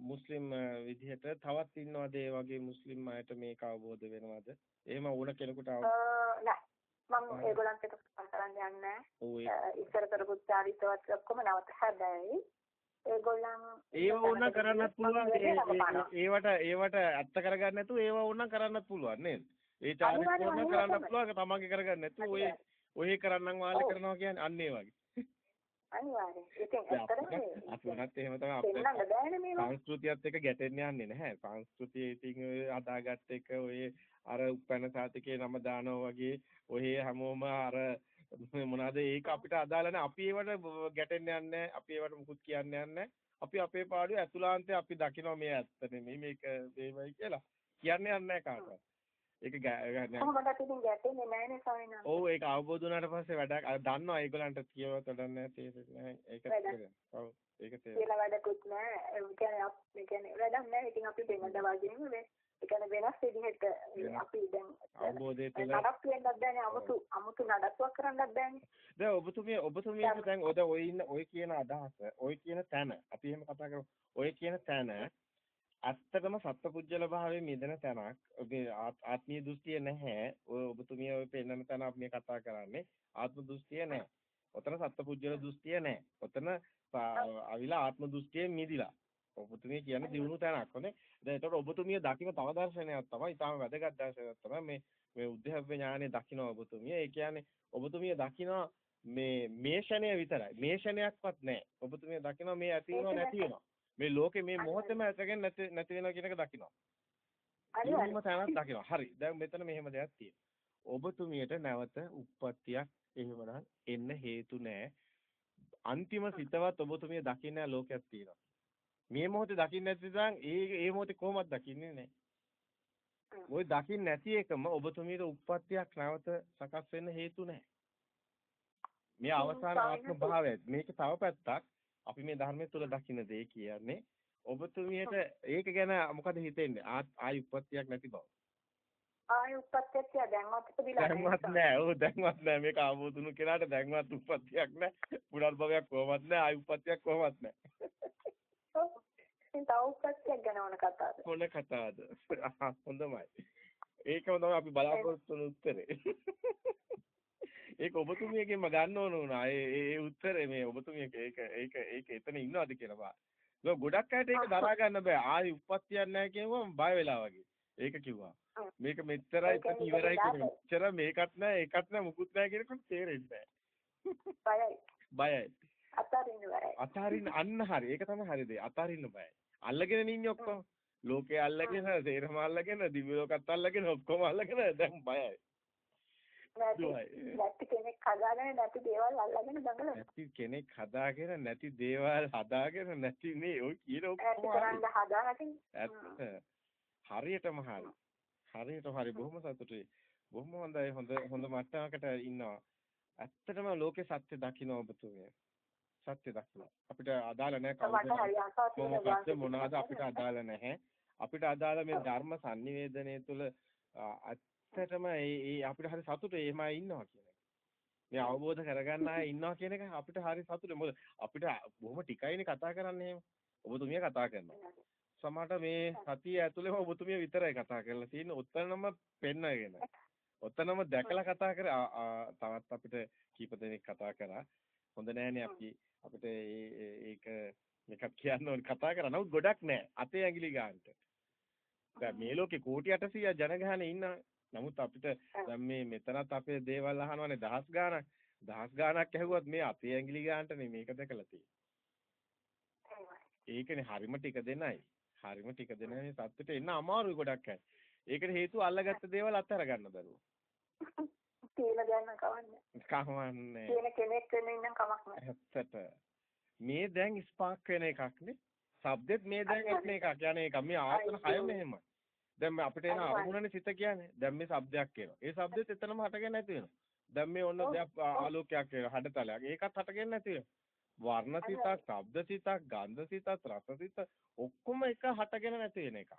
මුස්ලිම් විදිහට තවත් ඉන්නවද ඒ වගේ මුස්ලිම් අයට මේක අවබෝධ වෙනවද? එහෙම ඕන කෙනෙකුට නෑ. මම ඒගොල්ලන්ට කතා කරන්න යන්නේ නෑ. ඉස්සර කරපු චාරිත්‍රවත් ඔක්කොම නවත හැබැයි ඒගොල්ලන් ඒව ඕන කරන්නත් පුළුවන්. ඒවට ඇත්ත කරගන්න නැතුව ඒව ඕන කරන්නත් පුළුවන් නේද? ඒ චාරිත්‍ර ඕන කරන්නත් පුළුවන්. තමන්ගේ කරගන්න නැතුව ඔය කරන්නම් වාලේ කරනවා කියන්නේ අන්න ඒ වගේ. අනිවාර්යයෙන්. ඒකෙන් ඇත්තටම අපි උනත් එහෙම තමයි අපේ සංස්කෘතියත් එක්ක ගැටෙන්න යන්නේ නැහැ. සංස්කෘතිය ඉතින් ඔය හදාගත්ත එක ඔය අර උපැන්න සාතිකේ නම දානවා වගේ ඔය හැමෝම අර මොනවාද ඒක අපිට අදාළ නැහැ. අපි ඒවට ගැටෙන්න යන්නේ නැහැ. අපි ඒවට මුකුත් කියන්න යන්නේ නැහැ. අපි අපේ පාඩුවේ ඇතුළාන්තයේ අපි දකිනවා මේ ඇත්ත නෙමෙයි මේක මේවයි කියලා. කියන්නේ නැහැ කාටවත්. ඒක කොහොමද ඉතින් ගැටෙන්නේ නැහැනේ ස්වාමීන් වහන්සේ. ඔව් ඒක අවබෝධ වුණාට පස්සේ වැඩක් දන්නවා ඒගොල්ලන්ට කියවත වැඩන්නේ තේරෙන්නේ නැහැ. ඒක තේරෙනවා. ඔව් ඒක තේරෙනවා. කියලා වැඩකුත් නැහැ. ඒ කියන්නේ වැඩක් නැහැ. ඉතින් අපි දෙන්නද වගේම ඒ කියන්නේ වෙනස් විදිහට අපි දැන් අවබෝධය තුළ නඩත්තු වෙන්නත් බෑනේ අමුතු නඩත්තුවක් කරන්නත් බෑනේ. දැන් ඔබතුමියට දැන් ඔය කියන අදහස ඔය කියන තැන අපි එහෙම කතා කරමු. ඔය කියන තැන ඇත්තටම සත්පුජ්‍යල භාවයේ මිදෙන තැනක්. ඔබේ ආත්මීය දෘෂ්ටිය නැහැ. ඔය ඔබතුමිය ඔය පෙන්නන තැන අපි මේ කතා කරන්නේ ආත්ම දෘෂ්ටිය නැහැ. ඔතන සත්පුජ්‍යල දෘෂ්ටිය නැහැ. ඔතන අවිලා ආත්ම දෘෂ්ටියෙන් මිදිලා. ඔබතුමිය කියන්නේ දිනුණු තැනක් හොනේ. දැන් ඒතකොට ඔබතුමිය දකින්න තව දර්ශනයක් තමයි. ඊටාම වැදගත් දර්ශනයක් තමයි මේ උද්‍යප්ප ඥානෙ දකින්න ඔබතුමිය. ඒ කියන්නේ ඔබතුමිය දකින්න මේ ෂණය විතරයි. මේ ෂණයක්වත් නැහැ. ඔබතුමිය දකින්න මේ ඇති වෙනව නැති වෙනව. මේ ලෝකේ මේ මොහොතේම ඇතගෙන නැති වෙනවා කියන එක දකින්න. අනිවාර්යයෙන්ම තැනක් දකින්න. හරි. දැන් මෙතන මෙහෙම දෙයක් තියෙනවා. ඔබතුමියට නැවත උප්පත්තියක් එහෙමනම් එන්න හේතු නැහැ. අන්තිම සිතවත් ඔබතුමිය දකින්න ලෝකයක් තියෙනවා. මේ මොහොතේ දකින්න නැති නම් ඒ මොහොතේ කොහොමද දකින්නේ නැහැ. ওই දකින්න නැති එකම ඔබතුමියට උප්පත්තියක් නැවත සකස් වෙන්න හේතු නැහැ. මේ අවසාන ආත්ම භාවය. මේක තව පැත්තක්. අපි මේ ධර්මයේ තුල දකින්න දේ කියන්නේ ඔබතුමියට ඒක ගැන මොකද හිතෙන්නේ? ආයි උප්පත්තියක් නැති බව. ආයි උප්පත්තියක් තියා දැන්වත් ඉපදිලා නැහැ. දැන්වත් නැහැ. ඔව් දැන්වත් නැහැ. මේක ආවෝදුණු කෙනාට දැන්වත් උප්පත්තියක් නැහැ. පුනර්භවයක් කොහොමත් නැහැ. ආයි උප්පත්තියක් කොහොමත් නැහැ. ඉතින් තව උප්පත්තියක් ගැන ඕන කතාවද? මොන කතාවද? හොඳමයි. ඒකම තමයි අපි බලාපොරොත්තු වෙන උත්තරේ. ඒක ඔබතුමියගෙන්ම ගන්න ඕන වුණා. ඒ උත්තරේ මේ ඔබතුමිය ඒක එතන ඉන්නවද කියලා බලන්න. ගොඩක් අයට ඒක දරා ගන්න බෑ. ආයි උප්පත්තියක් නැහැ කියවම බය වෙලා වගේ. ඒක කිව්වා. මේක මෙච්චරයි ඉතින් ඉවරයි කියන මෙච්චර මේකත් නැහැ ඒකත් නැහැ මුකුත් නැහැ කියනකොට තේරෙන්නේ නැහැ. බයයි. අතාරින්න බයයි. අතාරින්න අන්න හරි. ඒක තමයි හරි දේ. අතාරින්න බයයි. අල්ලගෙන ඉන්නේ ඔක්කොම. ලෝකේ අල්ලගෙන, සේරම අල්ලගෙන, දිව්‍ය ලෝකත් අල්ලගෙන ඔක්කොම අල්ලගෙන දැන් බයයි. නැති කෙනෙක් හදාගෙන නැති දේවල් අල්ලගෙන දඟලන. නැති කෙනෙක් හදාගෙන නැති දේවල් හදාගෙන නැති නේ ඔය කියන ඔක්කොම හදාගෙන. ඇත්ත. හරියටම හරි. හරියටම හරි බොහොම සතුටුයි. බොහොම හොඳයි හොඳ මට්ටමකට ඉන්නවා. ඇත්තටම ලෝකේ සත්‍ය දකින්න ඔබතුමිය. සත්‍ය දකින්න. අපිට අදාළ නැහැ කවුද මොනවාද අපිට අදාළ නැහැ. අපිට අදාළ මේ ධර්ම sannivedanaya තුළ ඇත්තටම ඒ අපිට හරි සතුටුයි එහෙමයි ඉන්නවා කියන එක. මේ අවබෝධ කරගන්න අය ඉන්නවා කියන එක අපිට හරි සතුටුයි. මොකද අපිට බොහොම ටිකයිනේ කතා කරන්නේ එහෙම. ඔබතුමිය කතා කරනවා. සමහරට මේ සතිය ඇතුළේම ඔබතුමිය විතරයි කතා කරලා තියෙන්නේ. ඔතනම පෙන්නගෙන. ඔතනම දැකලා කතා කර තවත් අපිට කීප දෙනෙක් කතා කරා. හොඳ නෑනේ අපිට ඒක මේකක් කියන්න ඕනේ කතා කරා. නමුත් ගොඩක් නෑ. අතේ ඇඟිලි ගන්නට. දැන් මේ ලෝකේ කෝටි 800 ජනගහනේ ඉන්නවා. නමුත් අපිට දැන් මේ මෙතනත් අපේ දේවල් අහනවානේ දහස් ගාණක්. දහස් ගාණක් ඇහුවත් මේ අතේ ඇඟිලි ගන්නටනේ මේක දැකලා තියෙන්නේ. ඒකනේ හරිම ටික දෙනයි. හරිම ටික දෙනයි සත්‍යෙට එන්න අමාරුයි ගොඩක් අය. ඒකට හේතුව අල්ලගත්ත දේවල් අත්හැර ගන්න බැරුව. කියලා ගන්න කවන්නේ. කවන්නේ. කියන කෙනෙක් වෙන ඉන්න කමක් නැහැ. ඇත්තට. මේ දැන් ස්පාක් වෙන එකක් නේ. શબ્දෙත් මේ දැන් එන එකක්. යන්නේ එක මේ ආසන හයම එහෙමයි. දැන් අපිට එන අරමුණනේ සිත කියන්නේ. දැන් මේ શબ્දයක් එනවා. ඒ શબ્දෙත් එතනම හටගෙන නැති වෙනවා. දැන් මේ ඔන්න දෙයක් ආලෝකයක් එනවා. හඩතලයක්. ඒකත් හටගෙන නැති වෙනවා. වර්ණ සිතක්, ශබ්ද සිතක්, ගන්ධ සිතක්, රස සිත ඔක්කොම එක හටගෙන නැති වෙන එක.